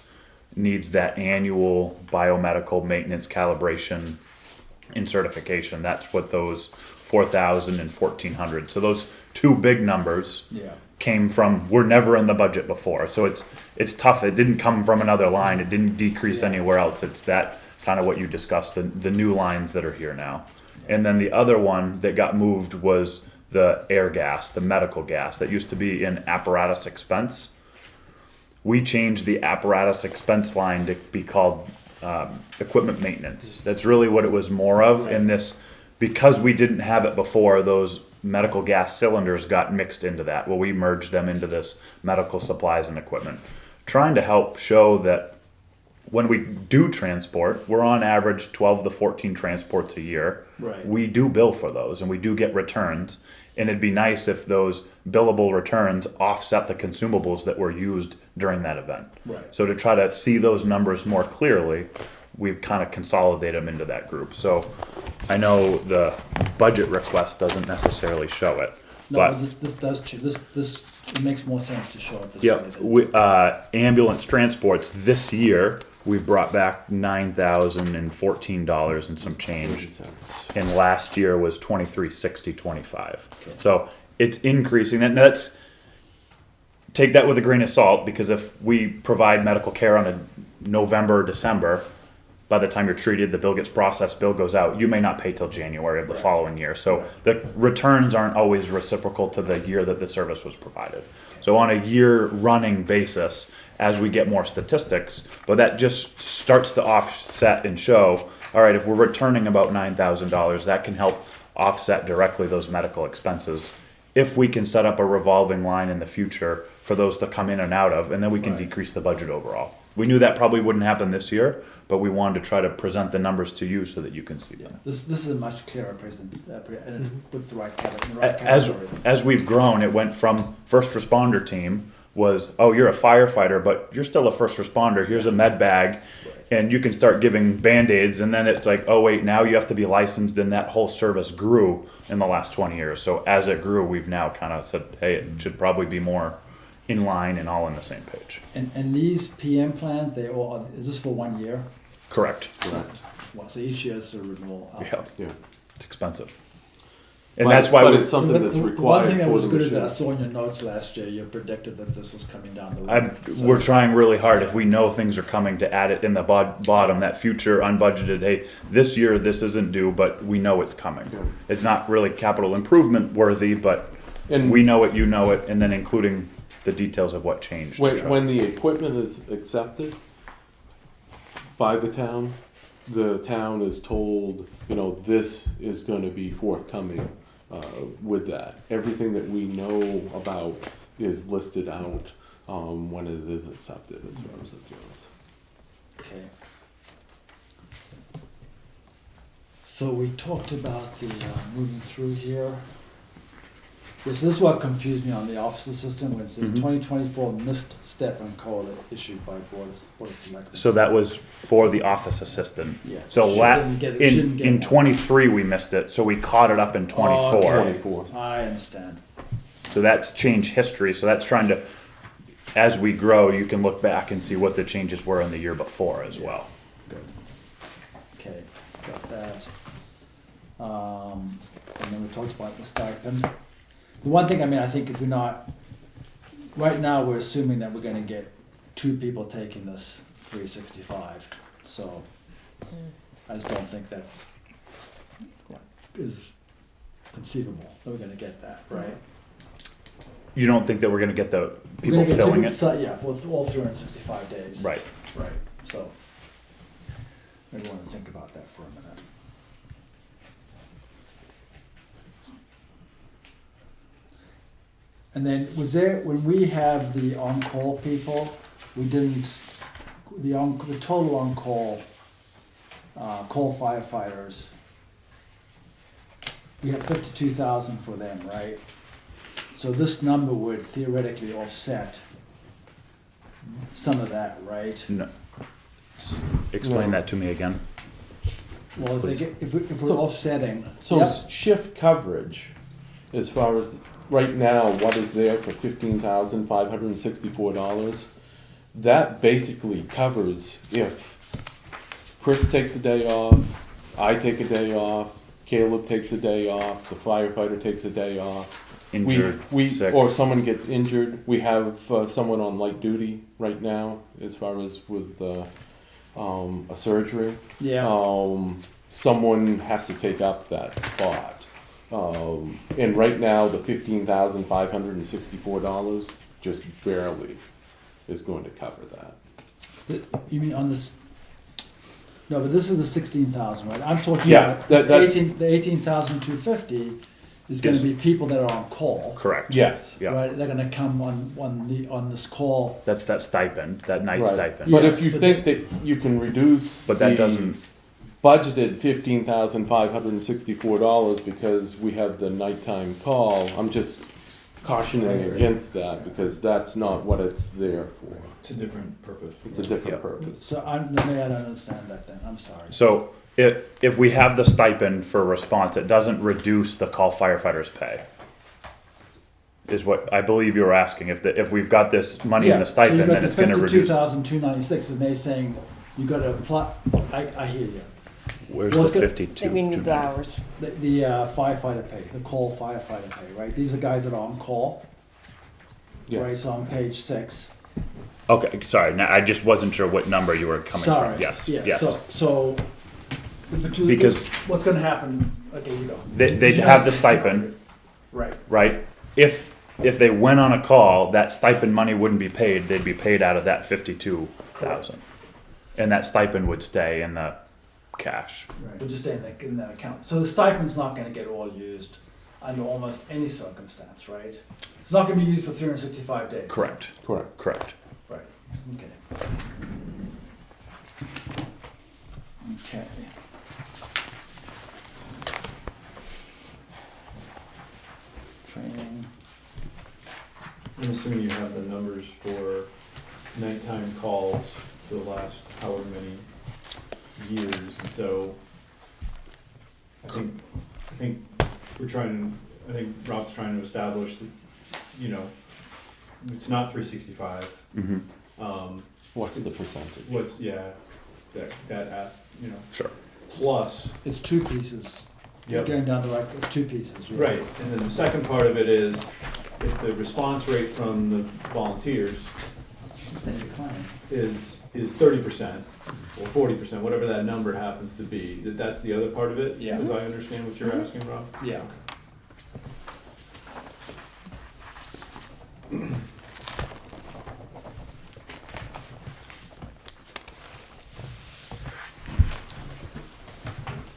needs that annual biomedical maintenance calibration and certification. That's what those 4,000 and 1,400. So those two big numbers Yeah. came from, were never in the budget before. So it's tough. It didn't come from another line. It didn't decrease anywhere else. It's that kind of what you discussed, the new lines that are here now. And then the other one that got moved was the air gas, the medical gas that used to be in apparatus expense. We changed the apparatus expense line to be called equipment maintenance. That's really what it was more of in this because we didn't have it before, those medical gas cylinders got mixed into that. Well, we merged them into this medical supplies and equipment, trying to help show that when we do transport, we're on average 12 to 14 transports a year. Right. We do bill for those and we do get returns. And it'd be nice if those billable returns offset the consumables that were used during that event. Right. So to try to see those numbers more clearly, we've kind of consolidated them into that group. So I know the budget request doesn't necessarily show it, No, but this does, this, it makes more sense to show it this yeah, way. ambulance transports this year, we brought back $9,014 and some change. And last year was $23,625. Okay. So it's increasing. And that's, take that with a grain of salt, because if we provide medical care on a November, December, by the time you're treated, the bill gets processed, bill goes out, you may not pay till January of the following year. So the returns aren't always reciprocal to the year that the service was provided. So on a year running basis, as we get more statistics, but that just starts to offset and show, all right, if we're returning about $9,000, that can help offset directly those medical expenses. If we can set up a revolving line in the future for those to come in and out of, and then we can decrease the budget overall. We knew that probably wouldn't happen this year, but we wanted to try to present the numbers to you so that you can see them. This is a much clearer present, and it puts the right category. As we've grown, it went from first responder team was, oh, you're a firefighter, but you're still a first responder. Here's a med bag, and you can start giving Band-Aids. And then it's like, oh, wait, now you have to be licensed. And that whole service grew in the last 20 years. So as it grew, we've now kind of said, hey, it should probably be more in line and all on the same page. And these PM plans, they all, is this for 1 year? Correct. Well, so each year is a renewal. Yeah, Yeah. it's expensive. And But- that's why but we- it's something that's The required one thing that for was the good is that I machine. saw in your notes last year, you predicted that this was coming down the road. So- we're trying really hard, if we know things are coming, to add it in the bottom, that future unbudgeted, hey, this year this isn't due, but we know it's coming. Yeah. It's not really capital improvement worthy, but And we know it, you know it, and then including the details of what changed. to try- when the equipment is accepted by the town is told, you know, this is going to be forthcoming with that. Everything that we know about is listed out when it is accepted, as far as it goes. Okay. So we talked about the, moving through here. Yes, this is what confused me on the office assistant, when it says Mhm. 2024 missed step and call issued by Board of Selectmen. So that was for the office assistant. Yeah. So Shouldn't get it- shouldn't get in one. 23 we missed it, so we caught it up in 24. Okay. 24. I understand. So that's changed history. So that's trying to, as we grow, you can look back and see what the changes were in the year before as well. Good. Okay, got that. And then we talked about the stipend. The one thing, I mean, I think if we're not, right now, we're assuming that we're gonna get 2 people taking this 365, so I just don't think that is conceivable, that we're gonna get that, right? You don't think that we're going to get the We're people gonna get two filling people it? Yeah, for all 365 days. Right. Right, so, maybe wanna think about that for a minute. And then, was there, when we have the on-call people, we didn't, the total on-call, call firefighters, we have 52,000 for them, right? So this number would theoretically offset some of that, right? No. Explain No. that to me again. Well, if we're So- offsetting, So yep, shift coverage, as far as, right now, what is there for $15,564? That basically covers if Chris takes a day off, I take a day off, Caleb takes a day off, the firefighter takes a day off. Injured, sick. Or someone gets injured. We have someone on light duty right now, as far as with a surgery. yeah, Someone has to take up that spot. And right now, the $15,564 just barely is going to cover that. you mean on this, No, but this is the 16,000, right? I'm talking Yeah, about that's- the 18,250 is gonna Is- be people that are on call. Correct. Yes. Yeah. Right, they're gonna come on this call. That's that stipend, that night Right. stipend. But Yeah, if you but think that you can reduce But that the doesn't, budgeted $15,564 because we have the nighttime call, I'm just cautioning against that because that's not what it's there for. It's a different purpose. It's a different Yep. purpose. So maybe I don't understand that then, I'm sorry. so if we have the stipend for response, it doesn't reduce the call firefighters' pay. Is what I believe you were asking. If we've got this money in Yeah, the stipend, then it's gonna So you reduce. got the 52,296 and they saying you gotta apply, I hear you. Where's Well, the it's good- 52? We need the 290? hours. The firefighter pay, the call firefighter pay, right? These are guys that are on call, right? Yes. So on page 6. Okay, sorry. Now, I just wasn't sure what number you were coming Sorry. from. Yes, Yeah, yes. So. Because- What's gonna happen, okay, you go. They'd have the stipend, Right, right? If they went on a call, that stipend money wouldn't be paid. They'd be paid out of that 52,000, and that stipend would stay in the cash. we're just in that account. So the stipend's not gonna get all used under almost any circumstance, right? It's not gonna be used for 365 days. Correct. Correct. Correct. Right, okay. Okay. Training, I'm assuming you have the numbers for nighttime calls for the last however many years, and so I think I think Rob's trying to establish that, it's not 365. Mm-hmm. What's the percentage? Sure. Plus, it's two pieces. Yep. Going down the right, it's two pieces. right, and then the second part of it is, if the response rate from the volunteers It's been declining. is 30% or 40%, whatever that number happens to be, that's the other part of it? Yeah. As I understand what you're asking, Rob? Yeah.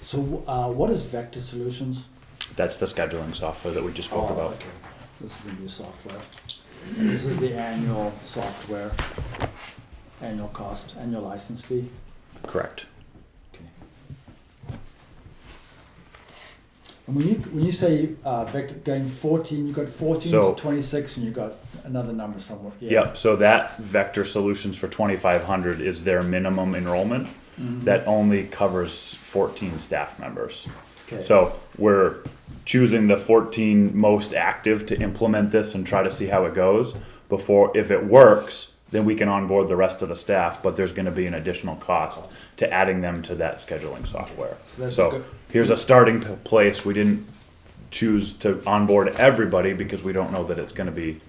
So, what is Vector Solutions? That's the scheduling software that we just spoke about. Okay. This is the new software. And this is the annual software, annual cost, annual license fee. Correct. Okay. And when you say Vector going 14, you got 14 So- to 26, and you got another number somewhere. Yeah. Yep. So that Vector Solutions for 2,500 is their minimum enrollment. Mhm. That only covers 14 staff members. Okay. So we're choosing the 14 most active to implement this and try to see how it goes. Before, if it works, then we can onboard the rest of the staff, but there's gonna be an additional cost to adding them to that scheduling software. So that's So good. here's a starting place. We didn't choose to onboard everybody because we don't know that it's gonna be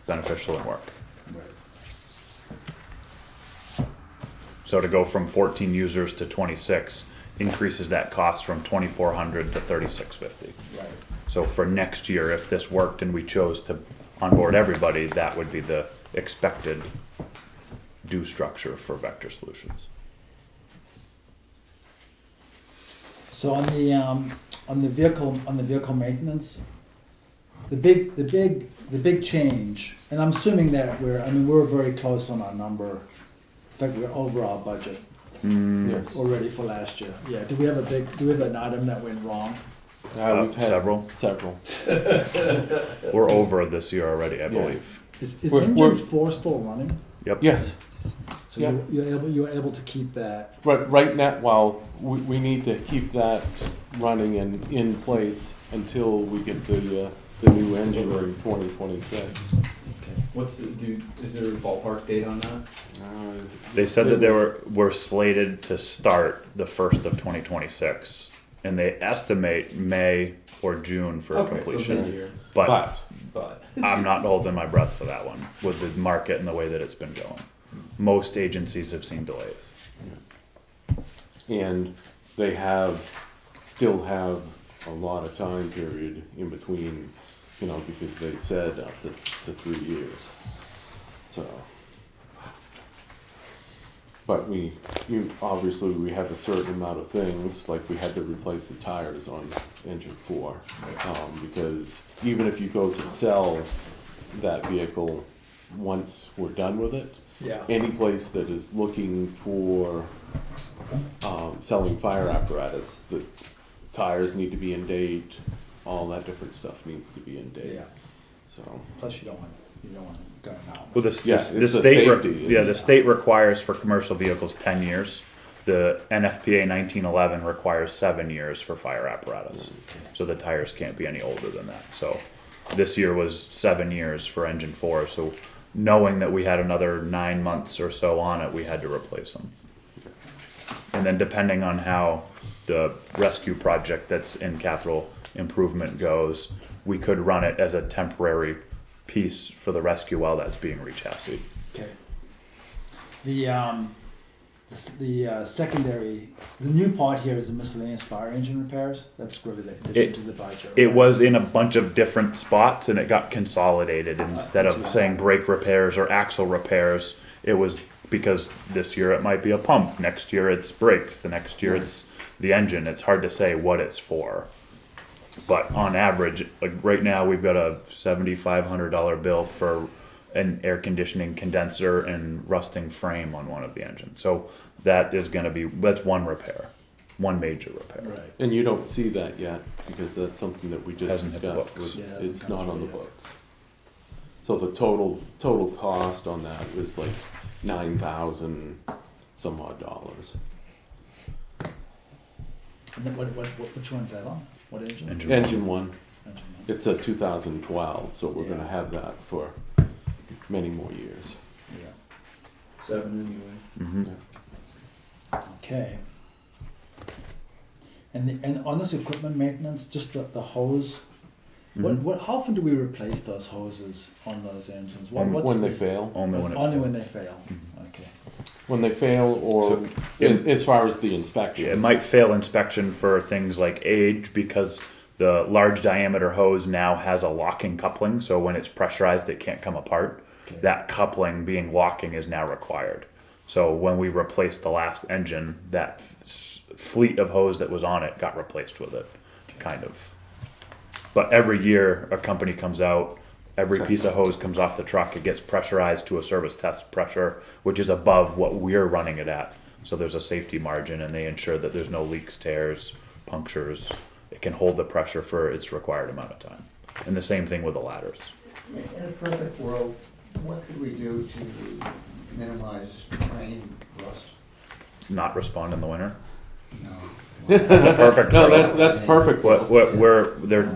beneficial and work. So to go from 14 users to 26 increases that cost from 2,400 to 3,650. Right. So for next year, if this worked and we chose to onboard everybody, that would be the expected due structure for Vector Solutions. So on the vehicle maintenance, the big change, and I'm assuming that we're very close on our number. In fact, we're over our budget Yes. already for last year. Yeah. Do we have an item that went wrong? We've had Several. Several. We're over this year already, I Yeah. believe. Is We're- engine 4 still running? Yep. Yes. So Yeah. you're able to keep that. Right now, well, we need to keep that running and in place until we get the new engine in 2026. Okay. Is there a ballpark date on that? They said that were slated to start the 1st of 2026, and they estimate May or June for Okay, so completion. mid-year. But But I'm not holding my breath for that one with the market and the way that it's been going. Most agencies have seen delays. And they still have a lot of time period in between, because they said up to 3 years. So, But obviously we have a certain amount of things, like we had to replace the tires on engine 4. Because even if you go to sell that vehicle once we're done with it, Yeah. any place that is looking for selling fire apparatus, the tires need to be in date, all that different stuff needs to be in date. Yeah. So, Plus you don't want going out. Well, the Yeah, the it's a state, safety, yeah, it's- the state requires for commercial vehicles 10 years. The NFPA 1911 requires 7 years for fire apparatus. So the tires can't be any older than that. So this year was 7 years for engine 4. So knowing that we had another 9 months or so on it, we had to replace them. And then depending on how the rescue project that's in capital improvement goes, we could run it as a temporary piece for the rescue while that's being rechassied. Okay. The secondary, the new part here is the miscellaneous fire engine repairs. That's really the addition to the budget. It right? was in a bunch of different spots and it got consolidated. Instead of saying brake repairs or axle repairs, it was because this year it might be a pump, next year it's brakes, the next year it's the engine. It's hard to say what it's for. But on average, like right now, we've got a $7,500 bill for an air conditioning condenser and rusting frame on one of the engines. So that is going to be, that's one repair, one major repair. Right. and you don't see that yet, because that's something that we just Hasn't hit the discussed. books. Yeah, it It's hasn't come not on the through yet. books. So the total cost on that was like 9,000 some odd dollars. And then which one's that on? What engine? Engine. Engine 1, Engine one. it's a 2012, so we're Yeah. gonna have that for many more years. Yeah. 7 anyway. Mhm. Okay. And on this equipment maintenance, just the hose. Mhm. How often do we replace those hoses on those engines? What's When they the- fail, Only when it's Only when they fail. Mhm. Okay. when they fail, or So, it- as far as the inspection. It might fail inspection for things like age because the large diameter hose now has a locking coupling. So when it's pressurized, it can't come apart. Okay. That coupling being locking is now required. So when we replaced the last engine, that fleet of hose that was on it got replaced with it, kind of. But every year, a company comes out, every piece of hose comes off the truck, it gets pressurized to a service test pressure, which is above what we're running it at. So there's a safety margin and they ensure that there's no leaks, tears, punctures. It can hold the pressure for its required amount of time. And the same thing with the ladders. In a perfect world, what could we do to minimize train rust? Not respond in the winter. No. It's a perfect No, world. that's perfect.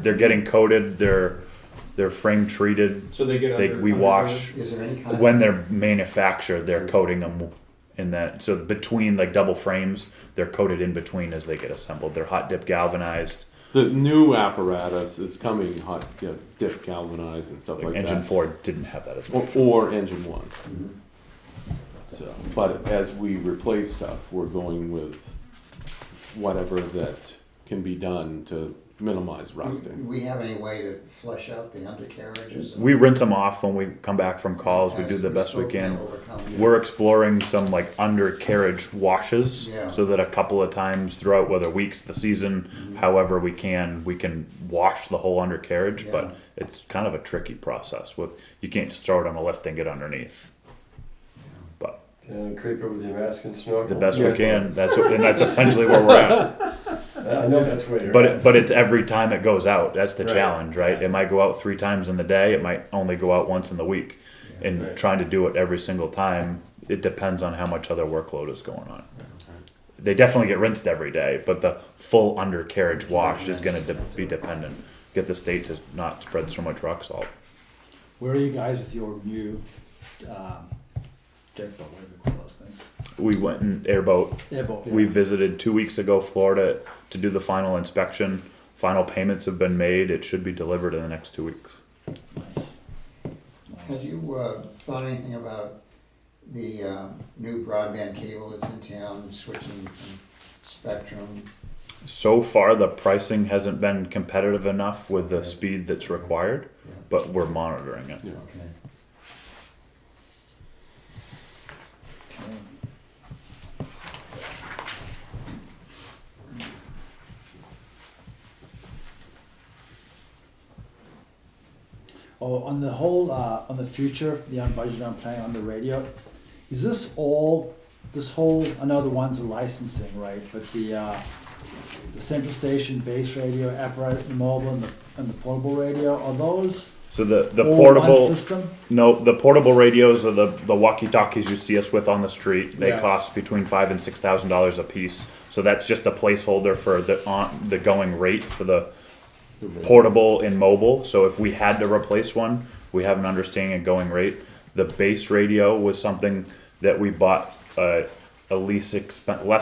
They're getting coated, they're frame treated. So they get We wash Is there any kind of? when they're manufactured. They're coating them in that. So between like double frames, they're coated in between as they get assembled. They're hot dip galvanized. The new apparatus is coming hot, dip galvanized and stuff Like like engine that. 4 didn't have that as Or, much. or engine 1. So, but as we replace stuff, we're going with whatever that can be done to minimize Do rusting. we have any way to flush out the undercarriages? We rinse them off when we come back from calls. We do the best we can. We're exploring some like undercarriage washes Yeah. so that a couple of times throughout, whether weeks, the season, however we can wash the whole undercarriage. Yeah. But it's kind of a tricky process. You can't just throw it on a lift and get underneath. But And creep it with your mask and snorkel. the best we can. And that's essentially where we're at. I know that's where you're But at. but it's every time it goes out. That's the Right. challenge, right? It might go out 3 times in the day. It might only go out once in the week. And Right. trying to do it every single time, it depends on how much other workload is going on. They definitely get rinsed every day, but the full undercarriage wash is going to be dependent. Get the state to not spread so much rock salt. Where are you guys with your new jet boat? What do we call those things? We went in airboat. Airboat. We visited 2 weeks ago Florida to do the final inspection. Final payments have been made. It should be delivered in the next 2 weeks. Nice. Have Nice. you thought anything about the new broadband cable that's in town, switching from Spectrum? So far, the pricing hasn't been competitive enough with the Okay. speed that's required, Yeah. but we're monitoring it. Yeah. Okay. Okay. Oh, on the whole, on the future, the unbudgeted, unplanned, on the radio, is this all, this whole, I know the ones are licensing, right, but the central station, base radio, apparatus, mobile, and the portable radio, are those So the all portable, one system? no, the portable radios are the walkie-talkies you see us with on the street. They Yeah. cost between $5,000 and $6,000 a piece. So that's just a placeholder for the going rate for the portable and mobile. So if we had to replace one, we have an understanding of going rate. The base radio was something that we bought a less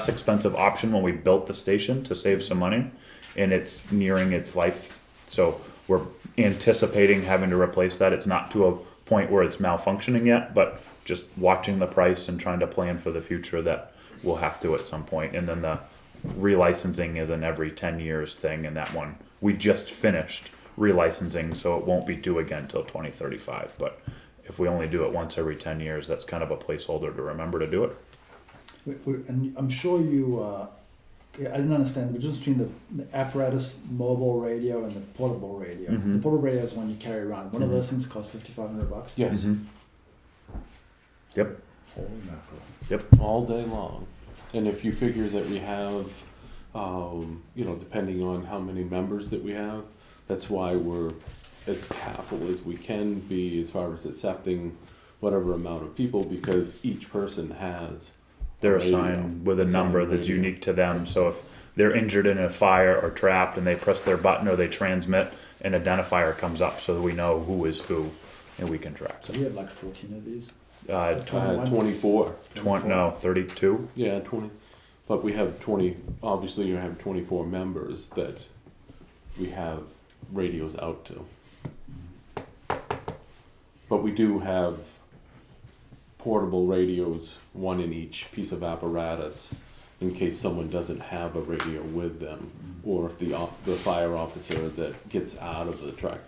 expensive option when we built the station to save some money, and it's nearing its life. So we're anticipating having to replace that. It's not to a point where it's malfunctioning yet, but just watching the price and trying to plan for the future that we'll have to at some point. And then the relicensing is an every 10 years thing, and that one we just finished relicensing, so it won't be due again till 2035. But if we only do it once every 10 years, that's kind of a placeholder to remember to do it. And I'm sure you, I didn't understand the difference between the apparatus mobile radio and the portable radio. Mhm. The portable radio is one you carry around. One of those things costs $5,500. Yes, Mhm. Yep. Holy mackerel. Yep. all day long. And if you figure that we have, depending on how many members that we have, that's why we're as careful as we can be as far as accepting whatever amount of people, because each person has They're a radio, assigned with a assigned number that's radio. unique to them. So if they're injured in a fire or trapped and they press their button or they transmit, an identifier comes up so that we know who is who and we can track So them. we have like 14 of these. 24. 32. Yeah, 20. But we have 20, obviously you have 24 members that we have radios out to. But we do have portable radios, one in each piece of apparatus, in case someone doesn't have a radio with them, or if the fire officer that gets out of the truck,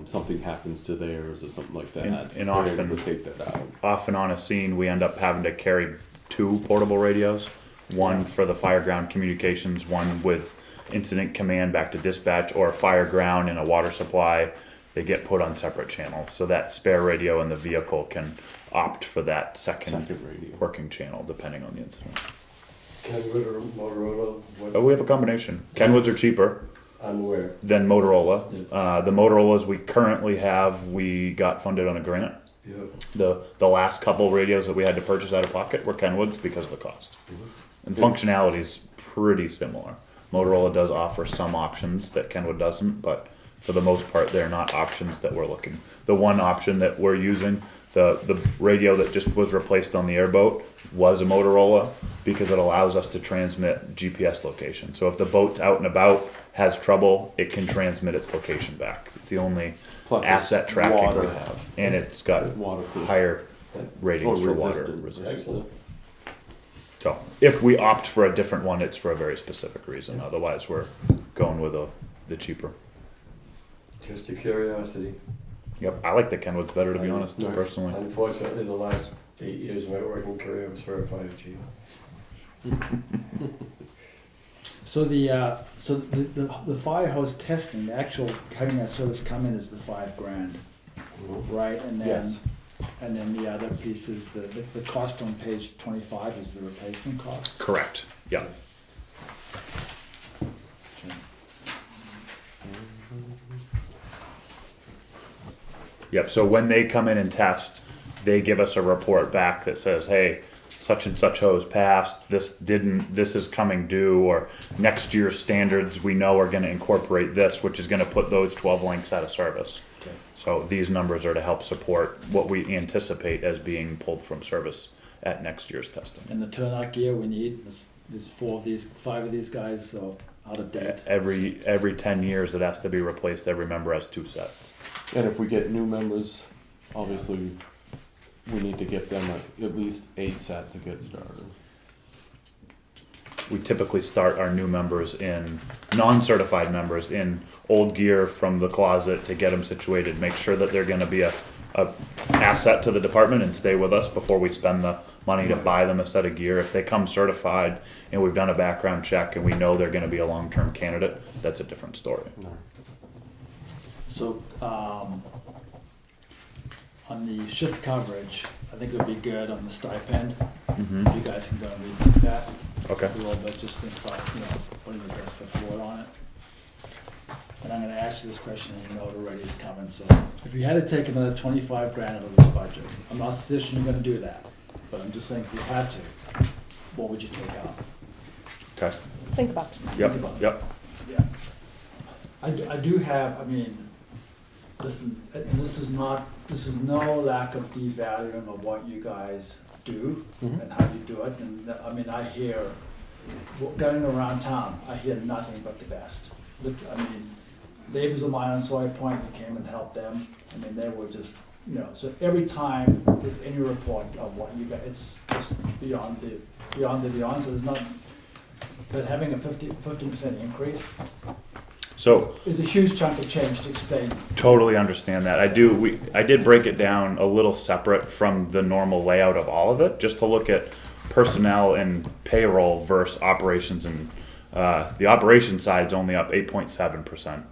something happens to theirs or something like that. And we're often- able to take that out. Often on a scene, we end up having to carry 2 portable radios. One for the fire ground communications, one with incident command back to dispatch, or fire ground and a water supply. They get put on separate channels. So that spare radio in the vehicle can opt for that second radio. working channel depending on the incident. Kenwood or Motorola, Oh, we have a combination. Kenwoods are cheaper on where? than Motorola. The Motorola's we currently have, we got funded on a grant. Yeah. The last couple radios that we had to purchase out of pocket were Kenwoods because of the cost. And functionality is pretty similar. Motorola does offer some options that Kenwood doesn't, but for the most part, they're not options that we're looking. The one option that we're using, the radio that just was replaced on the airboat, was a Motorola because it allows us to transmit GPS location. So if the boat's out and about, has trouble, it can transmit its location back. It's the only Plus it's asset tracking we water- have, and it's got waterproof. higher ratings Or for water resistant. resistance. Excellent. So if we opt for a different one, it's for a very specific reason. Otherwise, we're going with the cheaper. Just a curiosity. Yep, I like the Kenwoods better to be honest, Right. personally. Unfortunately, the last 8 years of my working career was for a fire chief. So the fire hose testing, the actual having that service come in is the $5,000, right? And then Yes. and then the other piece is the cost on page 25 is the replacement cost. Correct. Yeah. Yep. So when they come in and test, they give us a report back that says, "Hey, such and such hose passed. This didn't. This is coming due, or next year's standards we know are going to incorporate this, which is going to put those 12 links out of service." Okay. So these numbers are to help support what we anticipate as being pulled from service at next year's testing. And the turnout gear we need, there's 5 of these guys so out of date. Every 10 years, it has to be replaced. Every member has 2 sets. And if we get new members, obviously, we need to get them at least a set to get started. We typically start our new members in, non-certified members in old gear from the closet to get them situated, make sure that they're gonna be a asset to the department and stay with us before we spend the money to buy them a set of gear. If they come certified and we've done a background check and we know they're gonna be a long-term candidate, that's a different story. So on the shift coverage, I think it would be good on the stipend. Mhm. You guys can go and rethink that Okay. a little bit, just think about, putting your best foot forward on it. And I'm gonna ask you this question, and you know it already is coming, so if you had to take another 25 grand out of this budget, I'm not suggesting you're gonna do that, but I'm just saying if you had to, what would you take out? Okay. Think about it. Yep. Think about it. Yep. Yeah. I do have, listen, and this is no lack of devaluing of what you guys do Mhm. and how you do it, and, I hear, going around town, I hear nothing but the best. Neighbors of mine on Sawyer Point, you came and helped them, they were just, so every time there's any report of what you guys, it's just beyond, so there's not, but having a 50% increase So is a huge chunk of change to explain. totally understand that. I did break it down a little separate from the normal layout of all of it, just to look at personnel and payroll versus operations, and the operation side's only up 8.7%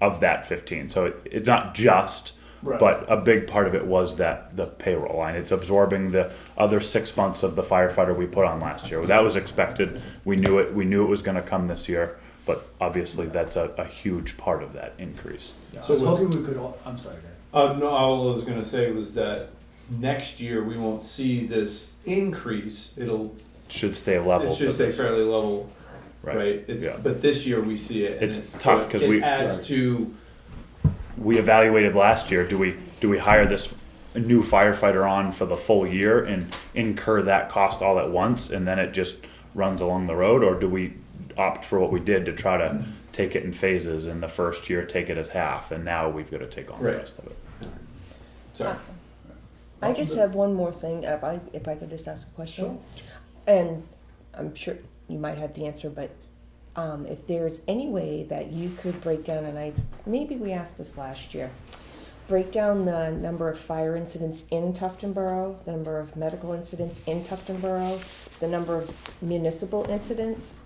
of that 15. So it's not just, Right. but a big part of it was that the payroll line. It's absorbing the other 6 months of the firefighter we put on last year. That was expected. We knew it. We knew it was going to come this year. But obviously, that's a huge part of that increase. Yeah, So I was what's- hoping we could all, I'm sorry, Dave. No, all I was gonna say was that next year we won't see this increase. Should stay level. It should to stay this. fairly level, Right. right? It's, Yeah. but this year we see it. and It's it- tough so 'cause it we- adds to, We evaluated last year. Do we hire this new firefighter on for the full year and incur that cost all at once, and then it just runs along the road, or do we opt for what we did to try to take it in phases, and the first year take it as half, and now we've got to take on the Right. rest of it? sorry. I just have one more thing, if I could just ask a question. And I'm sure you might have the answer, but if there's any way that you could break down, and maybe we asked this last year, break down the number of fire incidents in Tufton Borough, the number of medical incidents in Tufton Borough, the number of municipal incidents,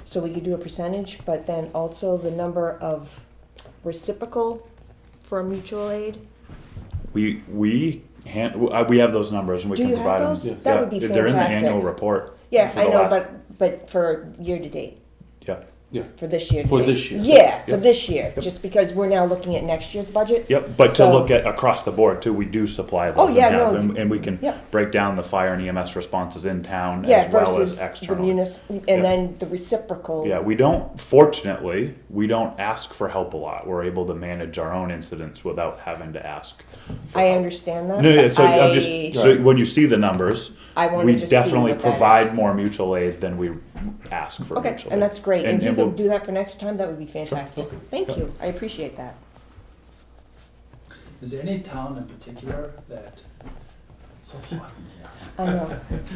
so we could do a percentage, but then also the number of reciprocal for mutual aid. We have those numbers, and we Do can you have provide those? them. That would be They're in the fantastic. annual report. Yeah, for I the know, last- but for year to date. Yeah. For this year. to For date. this year. Yeah, for Yep. this year, just because we're now looking at next year's budget. Yep, but to So- look at across the board too, we do supply those. Oh, yeah, and have no, them, and we can Yep. break down the fire and EMS responses in town Yeah, as well versus as the externally. and Yeah. then the reciprocal. Yeah, we don't, fortunately, we don't ask for help a lot. We're able to manage our own incidents without having to ask for I help. understand that. No, yeah, but so I'm just, so when you see the numbers, I wanna we just see definitely what that is. provide more mutual aid than we ask for Okay, mutual and aid. that's great. And if you and could we'll- do that for next time, that would be fantastic. Okay. Thank you. I appreciate that. Is there any town in particular that, so hot in here. I know.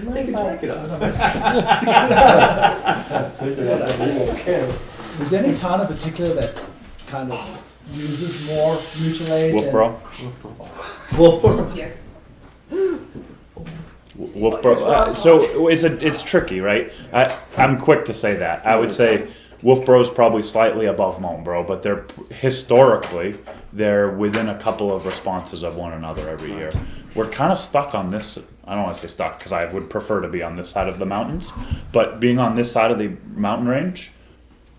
You mind if I- Is there any town in particular that kind of uses more mutual aid? Wolfboro? Wolfboro. Here. Wolfboro. So it's tricky, right? I'm quick to say that. I would say Wolfboro's probably slightly above Moultonboro, but they're historically they're within a couple of responses of one another every year. We're kind of stuck on this. I don't want to say stuck because I would prefer to be on this side of the mountains, but being on this side of the mountain range,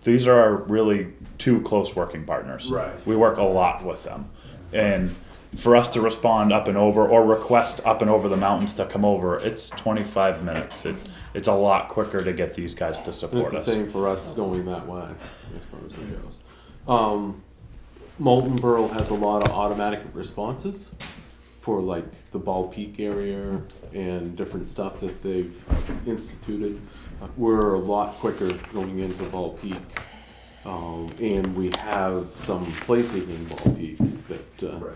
these are our really two close working partners. Right. We work a lot with them, and for us to respond up and over or request up and over the mountains to come over, it's 25 minutes. It's a lot quicker to get these guys to And support it's the us. same for us going that way, as far as it goes. Moultonboro has a lot of automatic responses for like the Ball Peak area and different stuff that they've instituted. We're a lot quicker going into Ball Peak. And we have some places in Ball Peak that,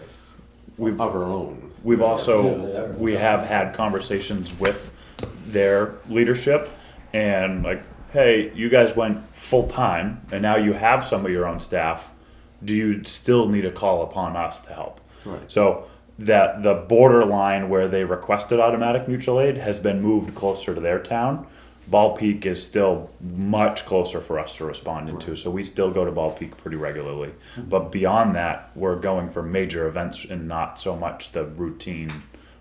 We've of our own. We've also, we have had conversations with their leadership and like, hey, you guys went full time and now you have some of your own staff. Do you still need to call upon us to help? Right. So that the borderline where they requested automatic mutual aid has been moved closer to their town Ball Peak is still much closer for us to respond into, so we still go to Ball Peak pretty regularly. But beyond that, we're going for major events and not so much the routine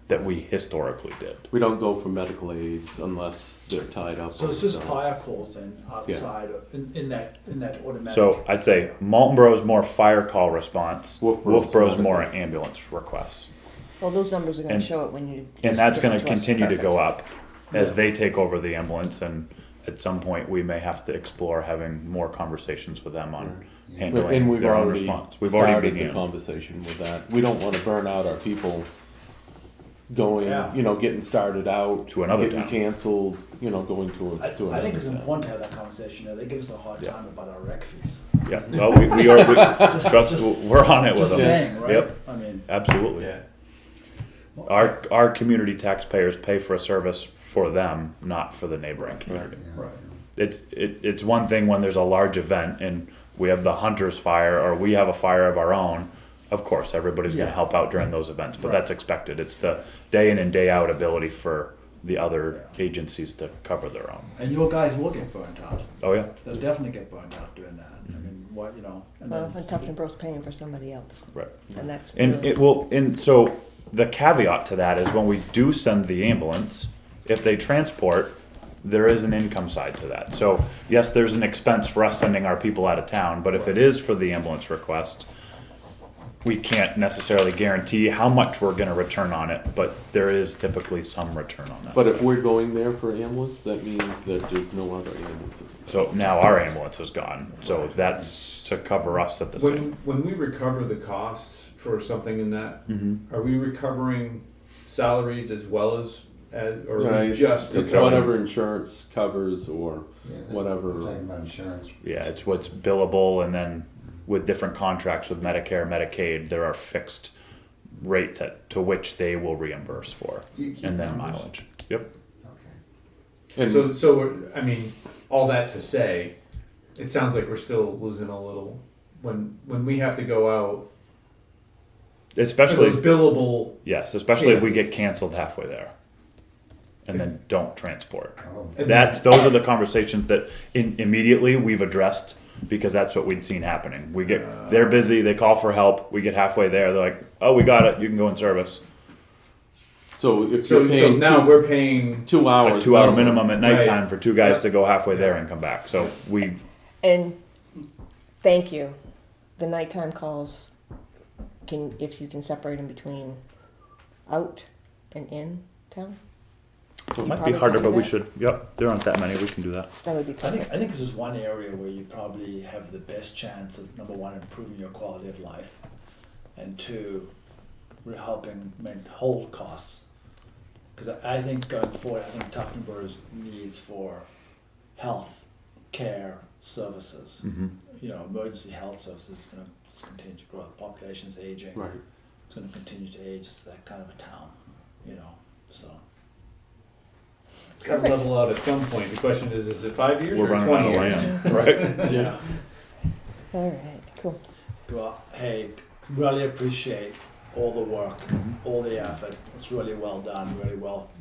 that we historically did. We don't go for medical aids unless they're tied up. So or it's just so. fire calls then outside, in that automatic. So I'd say Maltonboro's more fire call response, Wolfboro's Wolfboro's more medical. ambulance requests. Well, those numbers are gonna And- show it when you. And that's give it gonna to us. continue to go Perfect. up as they take over the ambulance, and at some point, we may have to explore having more conversations with them on And handling we've their own already response. We've already started the begun. conversation with that. We don't want to burn out our people going, Yeah. getting started out. To another getting town. canceled, going to I another think it's town. important to have that conversation. They give us a hard time about our rec fees. Yeah, well, we're on it with Just them. saying, right? Yep, I mean, absolutely. Our community taxpayers pay for a service for them, not for the neighboring community. right. It's one thing when there's a large event and we have the Hunter's Fire or we have a fire of our own. Of course, everybody's gonna Yeah. help out during those events, but Right. that's expected. It's the day in and day out ability for the other agencies to cover their own. And your guys will get burnt out. Oh, yeah, They'll definitely get burnt out doing that. I mean, what, and Well, then, and Tufton Bro's paying for somebody else, right. and that's. And really- it will, and so the caveat to that is when we do send the ambulance, if they transport, there is an income side to that. So yes, there's an expense for us sending our people out of town, but if it is for the ambulance request, we can't necessarily guarantee how much we're gonna return on it, but there is typically some return on that. But if side. we're going there for ambulance, that means that there's no other ambulances. So now our ambulance is gone, so that's to cover us at the same. When we recover the costs for something in that, Mhm. are we recovering salaries as well as or Yeah, we it's, just it's recovering? whatever insurance covers or Yeah, whatever. We're talking about insurance. Yeah, it's what's billable, and then with different contracts with Medicare, Medicaid, there are fixed rates to which they will reimburse for, You keep and then numbers? mileage. Yep. Okay. And So we're, all that to say, it sounds like we're still losing a little when we have to go out for Especially, those billable. yes, especially if we cases. get canceled halfway there, and then don't transport. Oh, and Those are the conversations that immediately we've addressed, because that's what we'd seen happening. They're busy, they call for help, we get halfway there, they're like, oh, we got it, you can go in service. so if So you're paying now we're paying. 2 A hours. 2 hour minimum at nighttime Right. for two guys Yeah. to go halfway there and come back, so we, And thank you. The nighttime calls, if you can separate them between out and in town, it might be probably harder, could do but we that. should, yep, there aren't that many, we can do that. that would be I think perfect. this is one area where you probably have the best chance of, number one, improving your quality of life, and two, helping hold costs. Because I think going forward, I think Tuftonborough's needs for health care services, Mhm. emergency health services is going to continue to grow. The population's aging. Right. It's going to continue to age. It's that kind of a town, so. It's got to Perfect. level out at some point. The question is it 5 years We're or running 20 out of years? land, right? Yeah. All right, cool. Well, hey, really appreciate all the work, all the effort. It's really well done,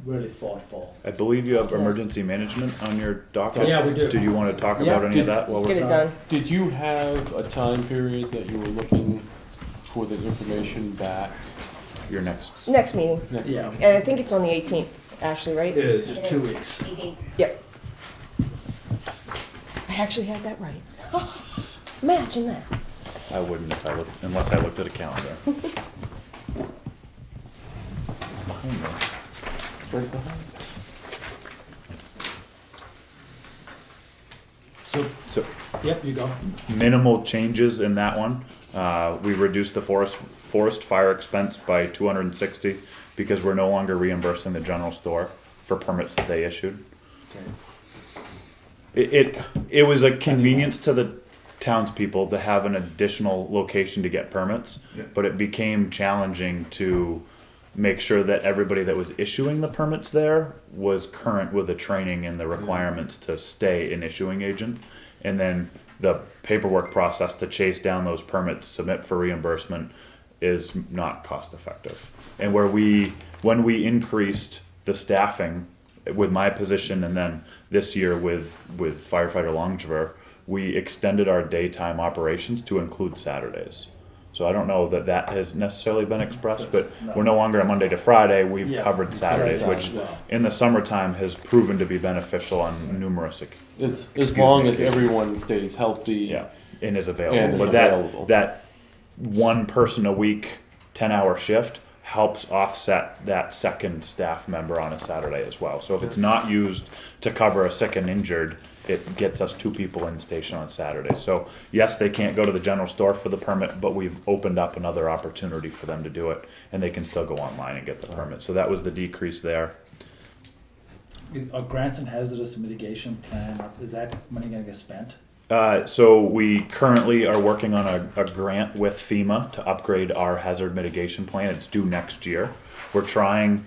really thoughtful. I believe you have emergency management on your docket. Yeah, we do. Do you want to talk Yeah. about any of that while Let's we're? get it done. Did you have a time period that you were looking for the information back? Your next. Next meeting, Next Yeah. meeting? and I think it's on the 18th, Ashley, right? It is. Just 2 weeks. 18. Yep. I actually had that right. Imagine that. I wouldn't unless I looked at a calendar. It's behind me. It's right behind. So Yep, you go. minimal changes in that one. We reduced the forest fire expense by 260 because we're no longer reimbursing the general store for permits that they issued. Okay. It was a convenience to the townspeople to have an additional location to get permits, Yeah. but it became challenging to make sure that everybody that was issuing the permits there was current with the training and the requirements to stay an issuing agent. And then the paperwork process to chase down those permits, submit for reimbursement, is not cost effective. And when we increased the staffing with my position, and then this year with firefighter Longever, we extended our daytime operations to include Saturdays. So I don't know that that has necessarily been expressed, but we're no longer a Monday to Friday. We've Yeah. covered Saturdays, which Well, in the summertime has proven to be beneficial on numerous As long as everyone stays healthy. yeah, and is available. And is but available. that one person a week, 10-hour shift helps offset that second staff member on a Saturday as well. So if it's not used to cover a sick and injured, it gets us 2 people in station on Saturday. So yes, they can't go to the general store for the permit, but we've opened up another opportunity for them to do it, and they can still go online and get the permit. So that was the decrease there. A grants and hazardous mitigation plan, is that money gonna get spent? So we currently are working on a grant with FEMA to upgrade our hazard mitigation plan. It's due next year. We're trying,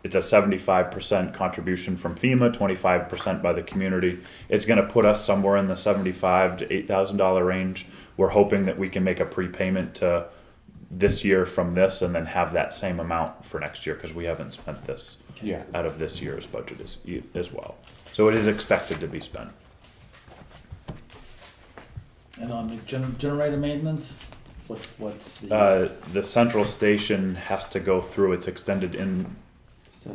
it's a 75% contribution from FEMA, 25% by the community. It's gonna put us somewhere in the $75,000 to $8,000 range. We're hoping that we can make a prepayment to this year from this and then have that same amount for next year, because we haven't spent this Yeah. out of this year's budget as well. So it is expected to be spent. And on the generator maintenance, what's the? The central station has to go through its extended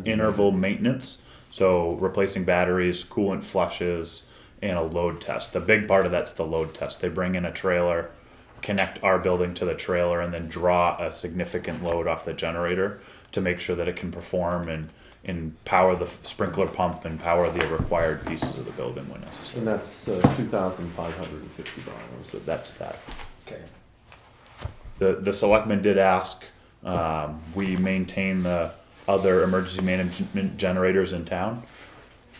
interval maintenance. So replacing batteries, coolant flushes, and a load test. The big part of that's the load test. They bring in a trailer, connect our building to the trailer, and then draw a significant load off the generator to make sure that it can perform and power the sprinkler pump and power the required pieces of the building when necessary. And that's $2,550. So that's that. Okay. The selectmen did ask, we maintain the other emergency management generators in town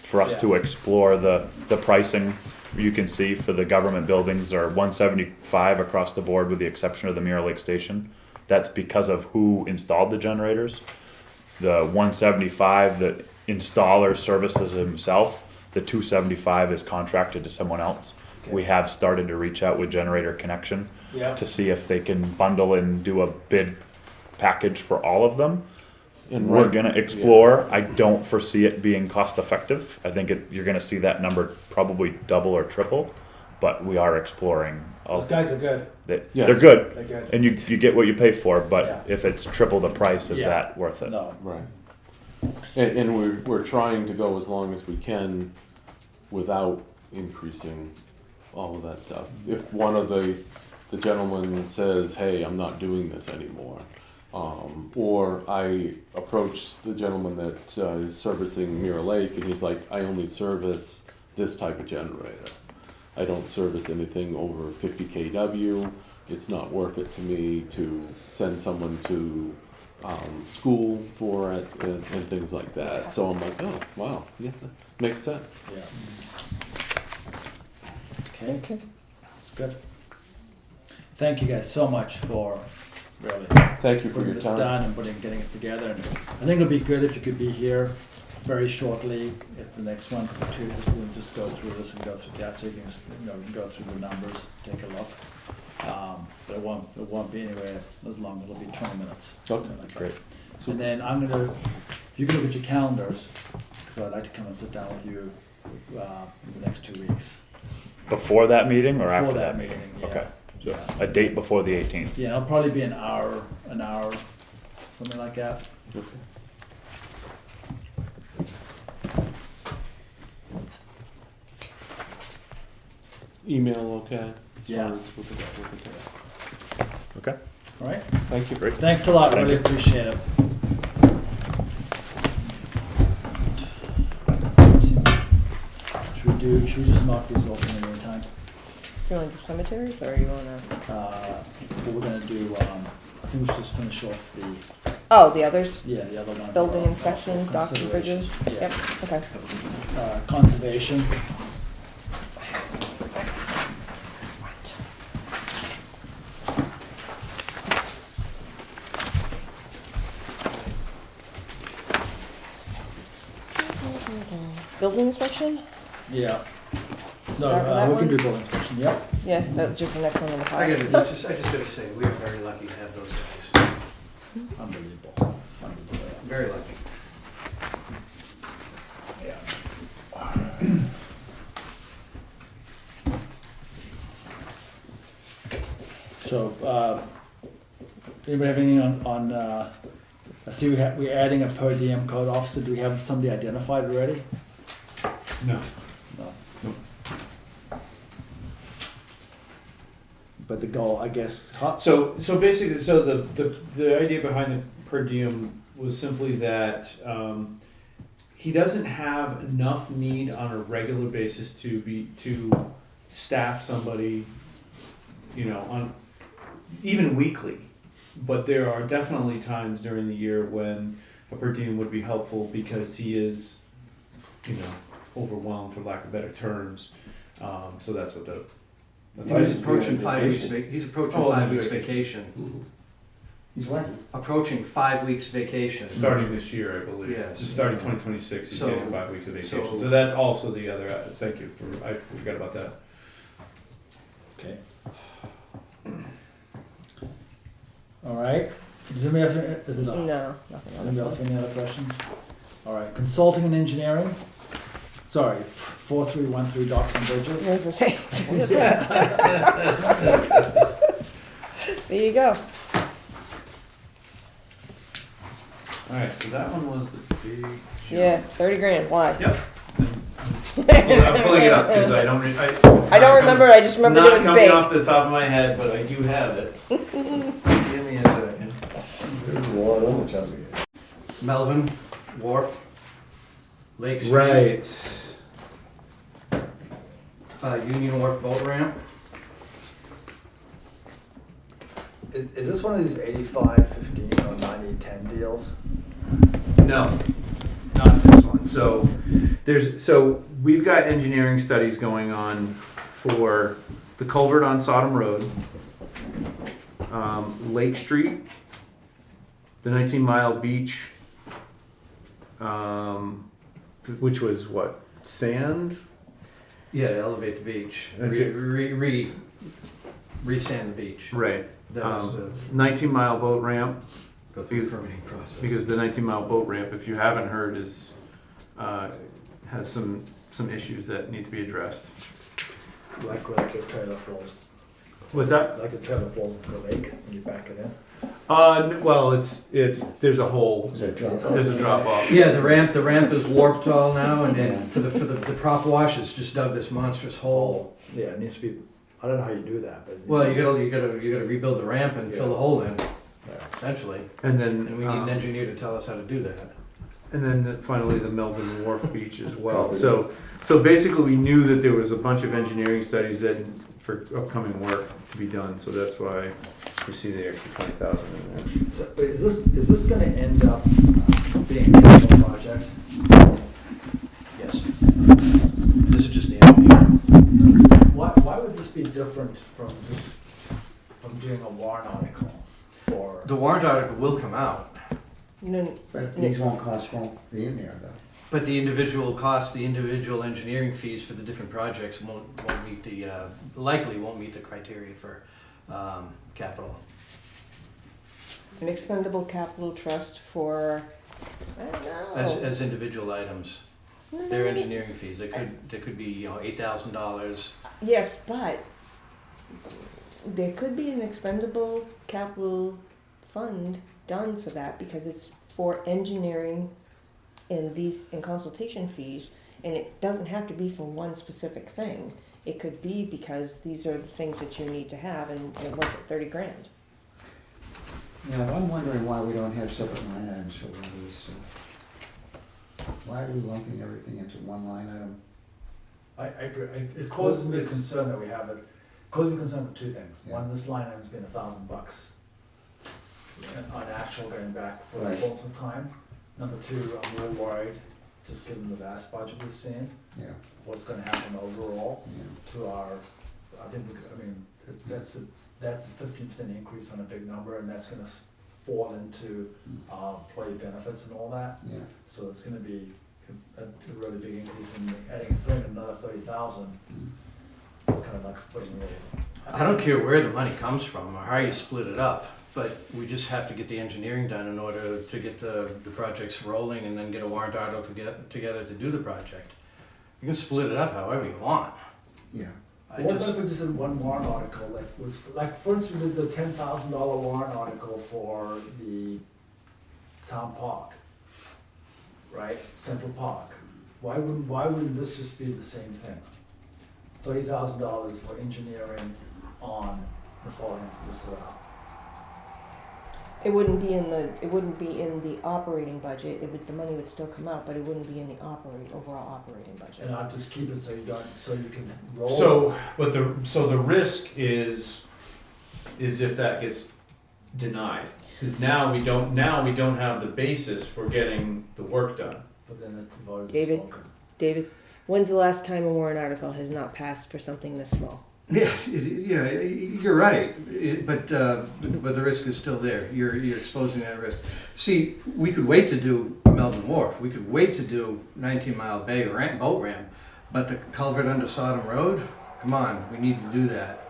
for us to explore the pricing. You can see for the government buildings are $175 across the board with the exception of the Mirror Lake Station. That's because of who installed the generators. The $175, the installer services himself. The $275 is contracted to someone else. We have started to reach out with Generator Connection to see if they can bundle and do a bid package for all of them. And We're right- gonna explore. I don't foresee it being cost effective. I think you're gonna see that number probably double or triple, but we are exploring. Those guys are good, Yes. They're good, they're good. and you get what you pay for. But Yeah. if it's triple the price, is Yeah. that worth it? No, Right. And we're trying to go as long as we can without increasing all of that stuff. If one of the gentlemen says, hey, I'm not doing this anymore, or I approach the gentleman that is servicing Mirror Lake and he's like, I only service this type of generator. I don't service anything over 50 kW. It's not worth it to me to send someone to school for it and things like that. So I'm like, oh, wow, yeah, that makes sense. yeah. Okay, good. Thank you guys so much for really Thank you for putting your this time. done and getting it together. And I think it'll be good if you could be here very shortly at the next one too. We'll just go through this and go through that, so you can you can go through the numbers, take a look. But it won't be anywhere as long. It'll be 20 minutes. Okay, something like that. Great. And then I'm gonna, if you can look at your calendars, because I'd like to come and sit down with you in the next 2 weeks. Before that meeting or after Before that that meeting? meeting, yeah. Okay. So Yeah. a date before the 18th. Yeah, it'll probably be an hour, something like that. Okay. Email okay? As Yeah. far as with the- Okay. All right. Thank you. Great. Thanks a lot. Thank Really you. appreciate it. Should we just knock these open in the meantime? Do you want to do cemeteries or you want to? What we're gonna do, I think we should just finish off Oh, the others? the other ones. Building are inspection, for docks and bridges? consideration. Yep, okay. Yeah. Conservation. Building inspection? Yeah. No, Start with that we can one? do building inspection, yep. Yeah, that's just the next one on the I file. just gotta say, we are very lucky to have those guys. Unbelievable. Unbelievable. Very lucky. So, anybody have anything on, I see we're adding a per diem code officer. Do we have somebody identified already? No. No. No. But the goal, I guess, So basically, so the idea behind the per diem was simply that he doesn't have enough need on a regular basis to staff somebody, on even weekly. But there are definitely times during the year when a per diem would be helpful because he is, overwhelmed, for lack of better terms. So that's what the. He's approaching 5 weeks, he's approaching Oh, 5 weeks vacation. vacation. He's what? Approaching 5 weeks vacation. Starting this year, I believe. Yes. Just starting 2026, he's So- getting 5 weeks of vacation. so- So that's also the other, thank you I forgot about that. okay. All right. Does anybody have, No, nothing on anybody this else one. have any other questions? All right, consulting and engineering. Sorry, 4313 docks and bridges. There's the same. There you go. Alright, so that one was the big. Yeah, 30 grand, why? Yep. I'm pulling it up because I don't. I don't remember, I just remembered it was It's not coming big. off the top of my head, but I do have it. Give me a second. There's a lot on the job again. Melvin, Wharf, Lake Street. Right. Union Wharf boat ramp. Is this one of these 85-15 or 90-10 deals? No, not this one. So we've got engineering studies going on for the culvert on Sodom Road, Lake Street, the 19-mile beach, which was what, sand? Yeah, to elevate the beach. Okay. Re-sand the beach. Right. That was the, 19-mile boat ramp. go through the permitting process. Because the 19-mile boat ramp, if you haven't heard, is has some issues that need to be addressed. Like a trailer falls. What's that? Like a trailer falls into the lake when you back it in. Well, it's there's a hole. Is that drop? There's a drop off. Yeah, the ramp is warped all now, and then for the prop wash, it's just dug this monstrous hole. Yeah, it needs to be. I don't know how you do that, but it needs Well, to you gotta rebuild the ramp and fill the hole in, essentially. And then And we need an engineer to tell us how to do that. and then finally the Melvin Wharf Beach as well. So basically we knew that there was a bunch of engineering studies that for upcoming work to be done. So that's why you see the extra 20,000 in there. So, but is this going to end up being a capital project? Yes. This is just the engineer. Why would this be different from doing a warrant article for? The warrant article will come out, No, But these costs won't be in there though. but the individual costs, the individual engineering fees for the different projects won't meet the, likely won't meet the criteria for capital. an expendable capital trust for, I don't know. As individual items, No, their no, no. engineering fees, there could be, $8,000. Yes, but there could be an expendable capital fund done for that because it's for engineering and consultation fees, and it doesn't have to be for one specific thing. It could be because these are the things that you need to have, and what's it, 30 grand? Now, I'm wondering why we don't have separate line items for all this stuff. Why are we lumping everything into one line item? I agree. It causes me concern that we have it. Causes me concern with two things. Yeah. One, this line item's been $1,000 on actual going back for the Right. fullness of time. Number two, I'm a little worried, just given the vast budget we're seeing, Yeah, what's going to happen overall yeah. to our. That's a 15% increase on a big number, and that's going to fall into employee benefits and all that. Yeah, So it's going to be a really big increase, and adding another 30,000. It's kind of like putting I don't care where the money comes from or how you split it up, but we just have to get the engineering done in order to get the projects rolling and then get a warrant article together to do the project. You can split it up however you want. yeah. What if we just did one warrant article, like, was, like, for instance, we did the $10,000 warrant article for the town park, right, Central Park. Why wouldn't this just be the same thing? $30,000 for engineering on the following, this out. It wouldn't be in the operating budget, the money would still come out, but it wouldn't be in the overall operating budget. And I'll just keep it so you can roll. So the risk is if that gets denied, because now we don't have the basis for getting the work done. But then the voters David? spoken. David, when's the last time a warrant article has not passed for something this small? Yeah, you're right, but the risk is still there. You're exposing that risk. See, we could wait to do Melvin Wharf. We could wait to do 19 Mile Bay boat ramp, but the culvert under Sodom Road, come on, we need to do that.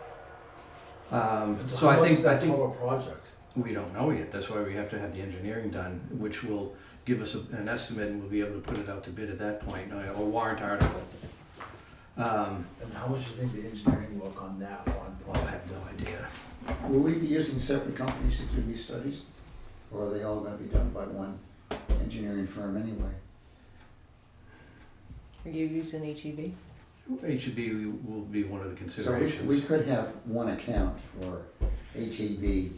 So how I much think is that total project? we don't know yet. That's why we have to have the engineering done, which will give us an estimate, and we'll be able to put it out to bid at that point, or warrant article. And how much do you think the engineering work on that one I project? have no idea. Will we be using separate companies to do these studies? Or are they all gonna be done by one engineering firm anyway? Are you using HEB? HEB will be one of the So considerations. we could have one account for HEB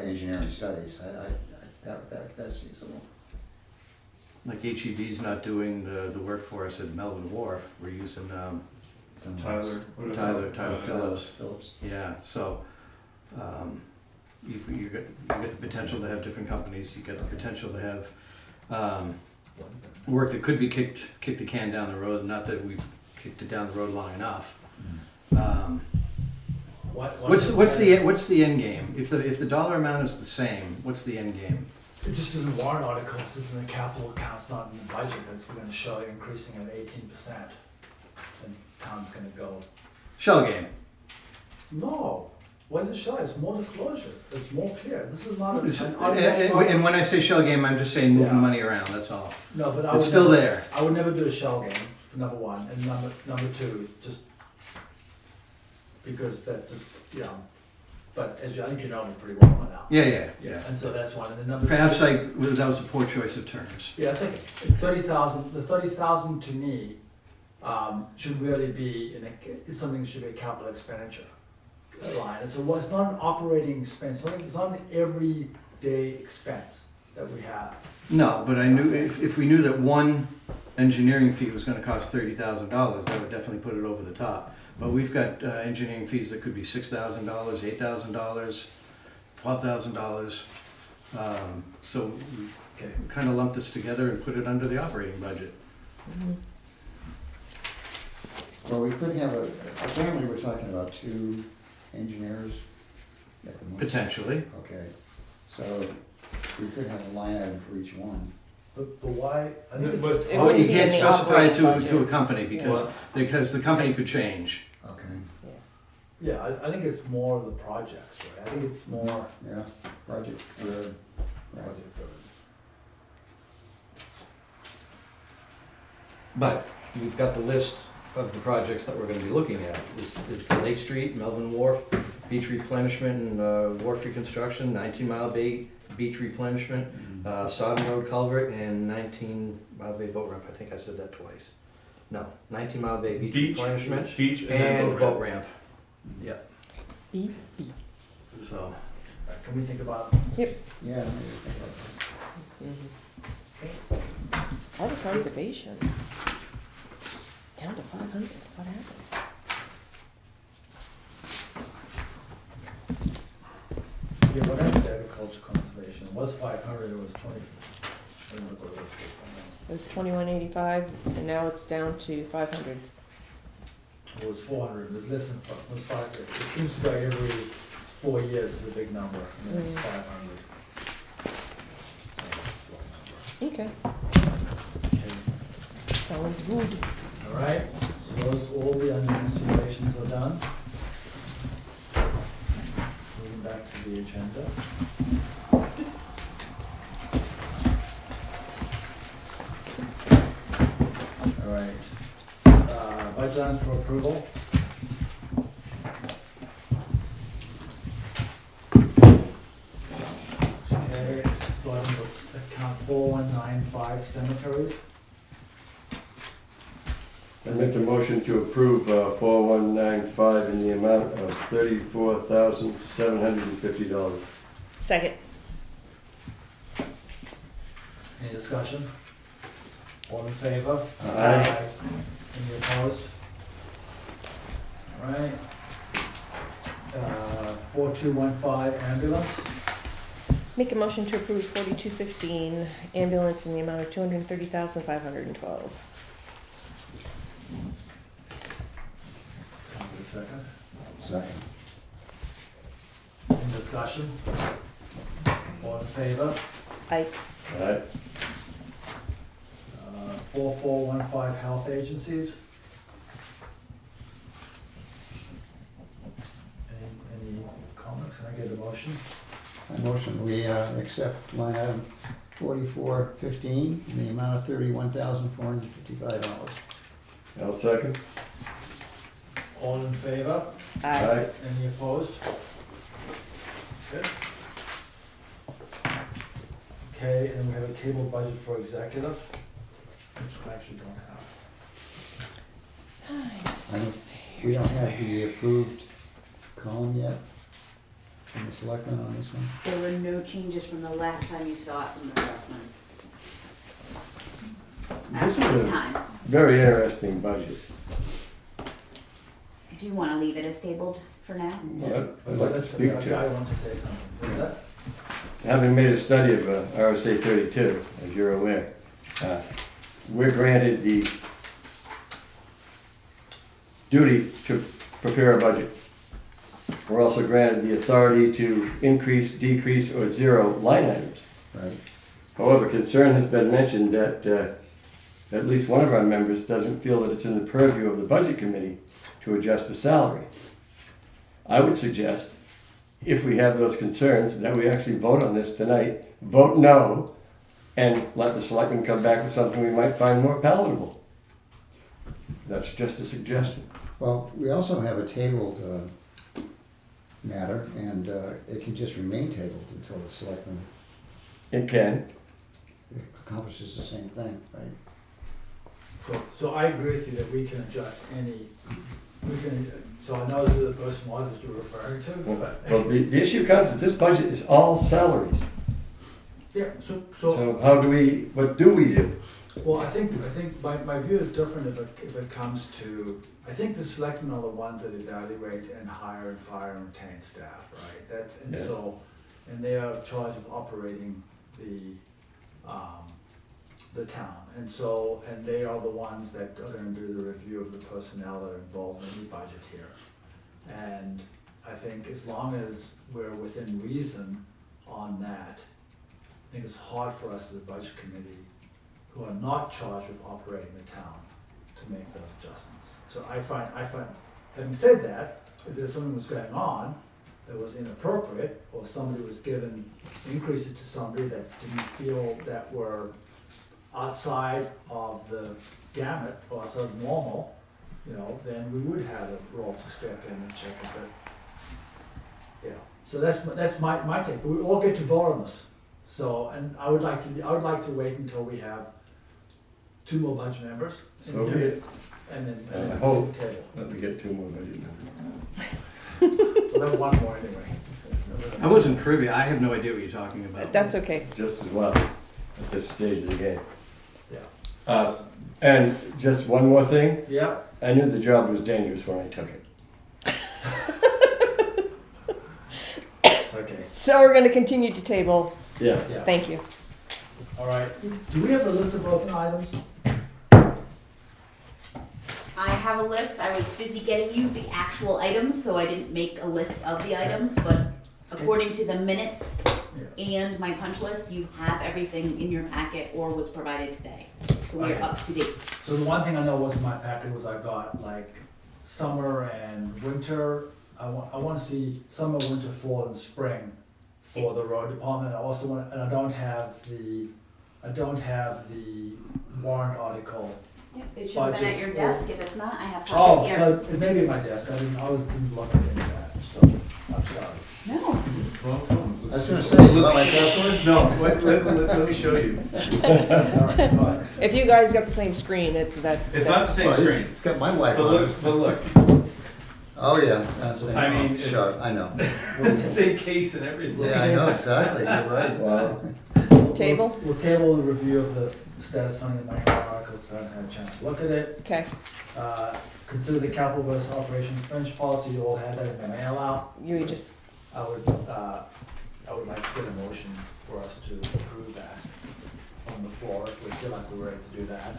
engineering studies. That's feasible. Like HEB's not doing the work for us at Melvin Wharf. We're using Tyler, what is Tyler it? Phillips. Yeah, so you got the potential to have different companies. You got the potential to have work that could be kicked the can down the road. Not that we've kicked it down the road long enough. What's the end game? If the dollar amount is the same, what's the end game? It just isn't warrant articles, it's in the capital accounts, not in the budget, that's we're gonna show you increasing at 18%. And town's gonna go, Shell game. no, what is it show? It's more disclosure, it's more clear, this is not It's- an And when I say shell game, I'm just saying moving Yeah. money around. That's all. No, but I It's would still never, there. I would never do a shell game, for number one, and number two, just because that just, you know, but as you, I think you know me pretty well by now. Yeah. And so that's one, and then number two. Perhaps that was a poor choice of terms. Yeah, I think the 30,000 to me, should really be it's something that should be a capital expenditure line. And so it's not an operating expense, it's not an everyday expense that we have. No, but I knew if we knew that one engineering fee was going to cost $30,000, that would definitely put it over the top. But we've got engineering fees that could be $6,000, $8,000, $12,000. So we Okay. kind of lumped this together and put it under the operating budget. Well, we could have apparently we're talking about 2 engineers at the moment. Potentially. Okay, so we could have a line item for each one. But why, I think it's, But It Well, wouldn't you be can't in the specify it operating to a budget. company because the company could change. Okay, yeah, I think it's more of the projects, right? I think it's more yeah, project, right. project driven. But we've got the list of the projects that we're gonna be looking at. It's Lake Street, Melvin Wharf, beach replenishment and wharf reconstruction, 19 Mile Bay beach replenishment, Sodom Road culvert, and 19 Mile Bay boat ramp. I think I said that twice. No, 19 Mile Bay beach replenishment beach, and then and boat boat ramp. ramp. Yeah. E. So, Can we think about, Yeah, I need to think about this. All the conservation. Down to 500, what happened? yeah, what happened to agriculture conservation? It was 500, it was 20. I don't know what it was. It was 2185, and now it's down to 500. It was 400, it was less than, it was 500. It seems to go every 4 years is a big number, and then it's 500. So it's a small number. Okay, Okay. sounds good. All right, so those, all the considerations are done. Moving back to the agenda. All right, budget budget items for approval. Okay, starting with account 4195 cemeteries. I make the motion to approve 4195 in the amount of $34,750. Second. Any discussion? All in favor? Aye. Any opposed? All right. 4215 ambulance. Make a motion to approve 4215 ambulance in the amount of $230,512. Come to the second. Second. Any discussion? All in favor? Aye. Aye. 4415 health agencies. Any comments? Can I get a motion? I motion we accept line item 4415 in the amount of $31,455. I'll second. All in favor? Aye. Any opposed? Good. Okay, and we have a table budget for executive, which I actually don't have. We don't have the approved column yet from the selectmen on this one. There were no changes from the last time you saw it from the selectmen. At This is this a time. very interesting budget. Do you want to leave it as tabled for now? I'd like to speak The to guy it. wants to say something. What's that? Having made a study of RSA 32, as you're aware, we're granted the duty to prepare a budget. We're also granted the authority to increase, decrease, or zero line items. Right. However, concern has been mentioned that at least one of our members doesn't feel that it's in the purview of the budget committee to adjust the salary. I would suggest, if we have those concerns, that we actually vote on this tonight, vote no, and let the selectmen come back with something we might find more palatable. That's just a suggestion. Well, we also have a tabled matter, and it can just remain tabled until the selectmen It can. accomplishes the same thing, right? So I agree with you that we can adjust any, so I know who the person was that you're referring to, but, Well, the issue comes that this budget is all salaries. yeah, so, So how do we, what do we do? well, I think my view is different if it comes to, I think the selectmen are the ones that evaluate and hire and fire and retain staff, right? That's, and Yes. so, and they are in charge of operating the town. And so, and they are the ones that are gonna do the review of the personnel that are involved in the budget here. And I think as long as we're within reason on that, I think it's hard for us as a budget committee, who are not charged with operating the town, to make those adjustments. So I find, having said that, if there's something was going on that was inappropriate, or somebody was given increases to somebody that didn't feel that were outside of the gamut, or outside of normal, then we would have a role to step in and check if it. Yeah, so that's my take, we all get to vote on this. So, and I would like to wait until we have 2 more budget members. So be it. And then. I hope. Table. Let me get 2 more budget members. We'll have 1 more anyway. I wasn't privy, I have no idea what you're talking about. That's okay. Just as well at this stage of the game. Yeah. And just one more thing, Yeah, I knew the job was dangerous when I took it. it's okay, So we're gonna continue to table. Yeah. yeah. Thank you. All right, do we have the list of open items? I have a list. I was busy getting you the actual items, so I didn't make a list of the items, but according to the minutes and my punch list, you have everything in your packet or was provided today. So we're Okay. up to date. So the one thing I know was in my packet was I got like summer and winter. I want to see summer, winter, fall, and spring for the road department. I also want, and I don't have the warrant article It should have been at Budgets your or- desk. If it's not, I have Oh, copies here. so it may be at my desk, didn't look at any of that, so, I'm sorry. No. I was gonna say, you want my password? No, let me show you. All right, fine. If you guys got the same screen, that's. It's not the same Well, screen. It's got my wife But on look, it. but look, Oh, yeah. that's the same. I mean, Oh, it's- Sure, I know. it's the same case and everything. Yeah, I know, exactly, you're right. Wow. Table? We'll table the review of the status funding of my article, because I haven't had a chance to look at it. Okay, Consider the capital versus operation expenditure policy, you all had that in the mail out. you just, I would like to get a motion for us to approve that on the floor, if we feel like we're ready to do that.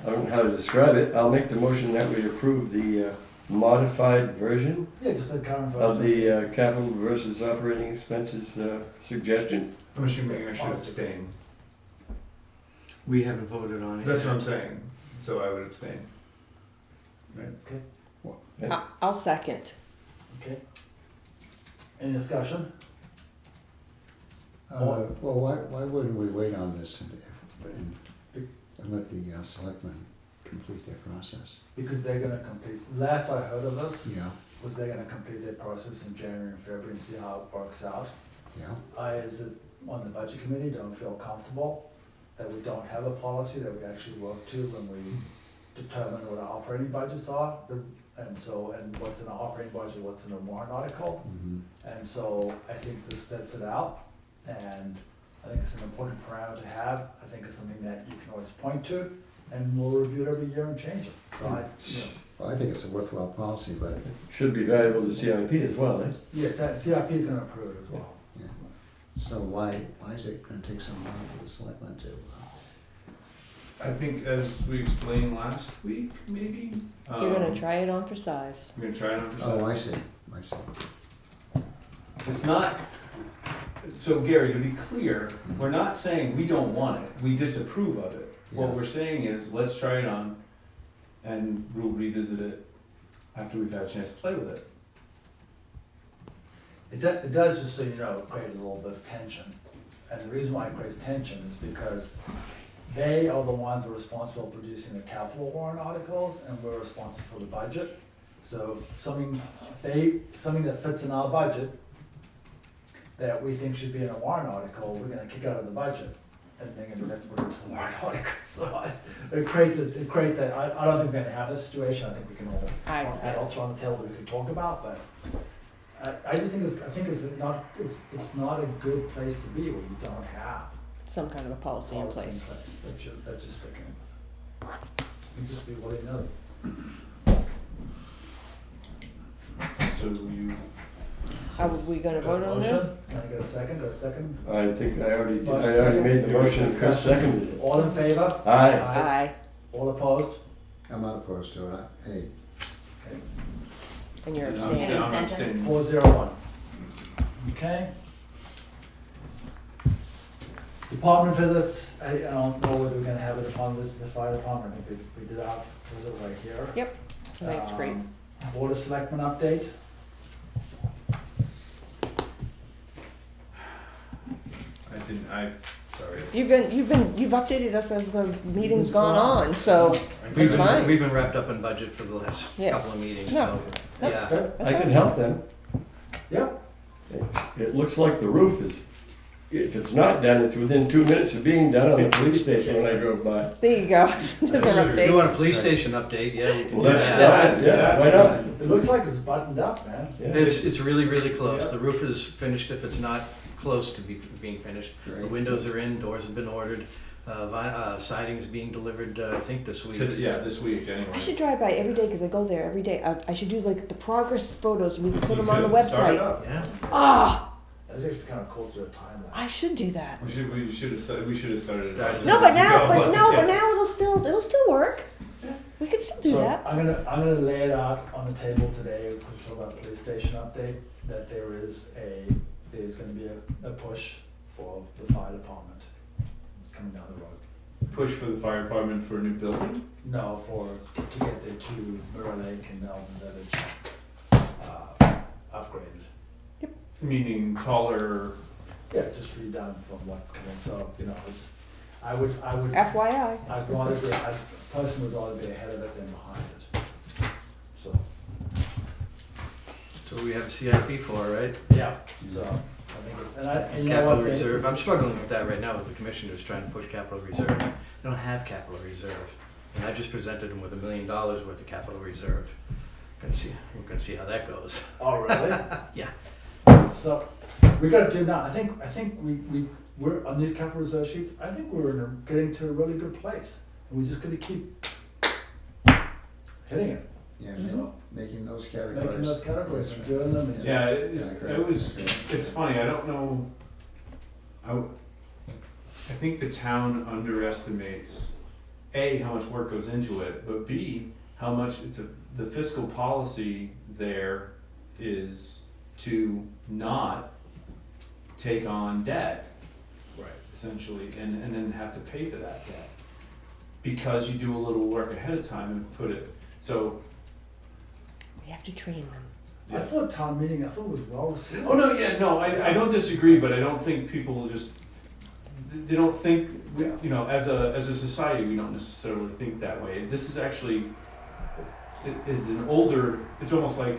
I don't know how to describe it. I'll make the motion that we approve the modified version Yeah, just the current version. of the capital versus operating expenses suggestion. I'm assuming I should abstain. We haven't voted on it. That's what I'm saying, so I would abstain. Okay, I'll second. okay. Any discussion? Well, why wouldn't we wait on this and let the selectmen complete their process? Because they're gonna complete, last I heard of this, Yeah, was they're gonna complete their process in January and February and see how it works out. yeah. I, on the budget committee, don't feel comfortable that we don't have a policy that we actually work to when we determine what our operating budgets are. And what's in our operating budget, what's in a warrant article. Mhm. And so I think this sets it out, and I think it's an important parameter to have. I think it's something that you can always point to, and we'll review it every year and change it. So Well, I think it's a worthwhile policy, but Should be valuable to CIP as well, eh? yes, that CIP is gonna approve it as well. so why is it gonna take so long for the selectmen to? I think as we explained last week, maybe. You're gonna try it on for size. We're gonna try it on for Oh, size. I see. It's not, so Gary, to be clear, we're not saying we don't want it, we disapprove of it. What Yeah. we're saying is, let's try it on, and we'll revisit it after we've had a chance to play with it. It does, just so you know, create a little bit of tension. And the reason why it creates tension is because they are the ones who are responsible for producing the capital warrant articles, and we're responsible for the budget. So if something that fits in our budget that we think should be in a warrant article, we're gonna kick out of the budget. And then we have to put it into the warrant article. So it creates that, I don't think we're gonna have this situation. I think we can all, adults around the table we can talk about, but I just think it's not a good place to be where you don't have Some kind of a policy in policy in place. place that you're sticking with. You just be willy-nilly. So you, Are we gonna vote on Motion? this? Can I get a second? Got a second? I think I already made the motion, and Chris seconded it. All in favor? Aye. Aye, All opposed? I'm not opposed to it. Hey, and you're I'm abstaining. abstaining. 401. Okay. Department visits, I don't know whether we're gonna have a department visit, the fire department, I think we did our visit right here. Yep, that's great. Board of Selectmen update. Sorry. You've updated us as the meeting's gone on, so We've it's been, fine. we've been wrapped up in budget for the last Yeah. couple of meetings, No. so, yeah. I can help them. Yeah. It looks like the roof is, if it's not done, it's within 2 minutes of being done on the police station when I drove by. There you go. There's our If you update. want a police station update, yeah, we can Well, do that's, that. yeah, why not? It looks like it's buttoned up, man. Yeah. It's really, really close. Yeah. The roof is finished if it's not close to being finished. The great. windows are in, doors have been ordered, siding's being delivered, I think this week. Yeah, this week anyway. I should drive by every day because I go there every day. I should do like the progress photos. We can put You them on the could start it website. up. Yeah. Ah, That's actually kind of cool to a timeline. I should do that. We should have started it. Started. No, but now, Yes. now it'll still work. We can still do So that. I'm gonna lay it out on the table today, we'll talk about the police station update, that there's gonna be a push for the fire department. It's coming down the road. Push for the fire department for a new building? No, to get the two Mirror Lake and Elm Village, upgraded. Meaning taller, Yeah, just redone from what's coming, so, I would, FYI. I personally would rather be ahead of it than behind it. So, So we have a CIP for, right? yeah, so, I think it's, and you know Capital what, they- reserve, I'm struggling with that right now with the commissioners trying to push capital reserve. They don't have capital reserve. And I just presented them with $1 million worth of capital reserve. We're gonna see how that goes. Oh, really? Yeah. So, we gotta do now, I think we're, on these capital reserve sheets, I think we're getting to a really good place. And we're just gonna keep hitting it, Yeah, so, making those categories. making those categories, doing them. and Yeah, just- it was, it's funny, I don't know, I think the town underestimates, A, how much work goes into it, but B, how much the fiscal policy there is to not take on debt, Right. essentially, and then have to pay for that debt. Because you do a little work ahead of time and put it, so. We have to train them. I thought town meeting, I thought it was well received. Oh, no, yeah, no, I don't disagree, but I don't think people will just, they don't think, you know, as a society, we don't necessarily think that way. This is actually, it is an older, it's almost like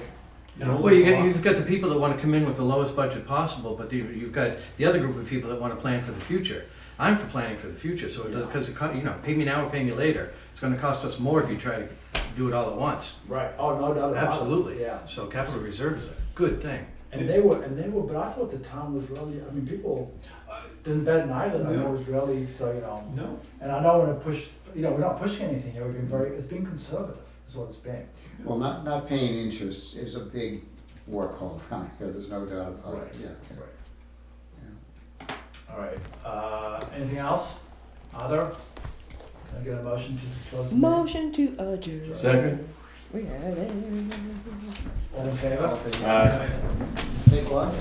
an older Well, philosophy. you've got the people that want to come in with the lowest budget possible, but you've got the other group of people that want to plan for the future. I'm for planning for the future, so it does, because, you know, pay me now or pay me later. It's gonna cost us more if you try to do it all at once. Right, oh, no doubt about it. Absolutely. Yeah. So capital reserve is a good thing. And they were, but I thought the town was really, I mean, people didn't bat an eyelid, I know it was really, so, you know. No, And I don't wanna push, you know, we're not pushing anything here, we've been very, it's been conservative, is what it's been. Well, not paying interest is a big workhole around here, there's no doubt about it, Right. yeah. Right. All right, anything else? Other? Can I get a motion to close the meeting? Motion to adjourn. Second? We are there. All in favor? Okay. Aye. Take one.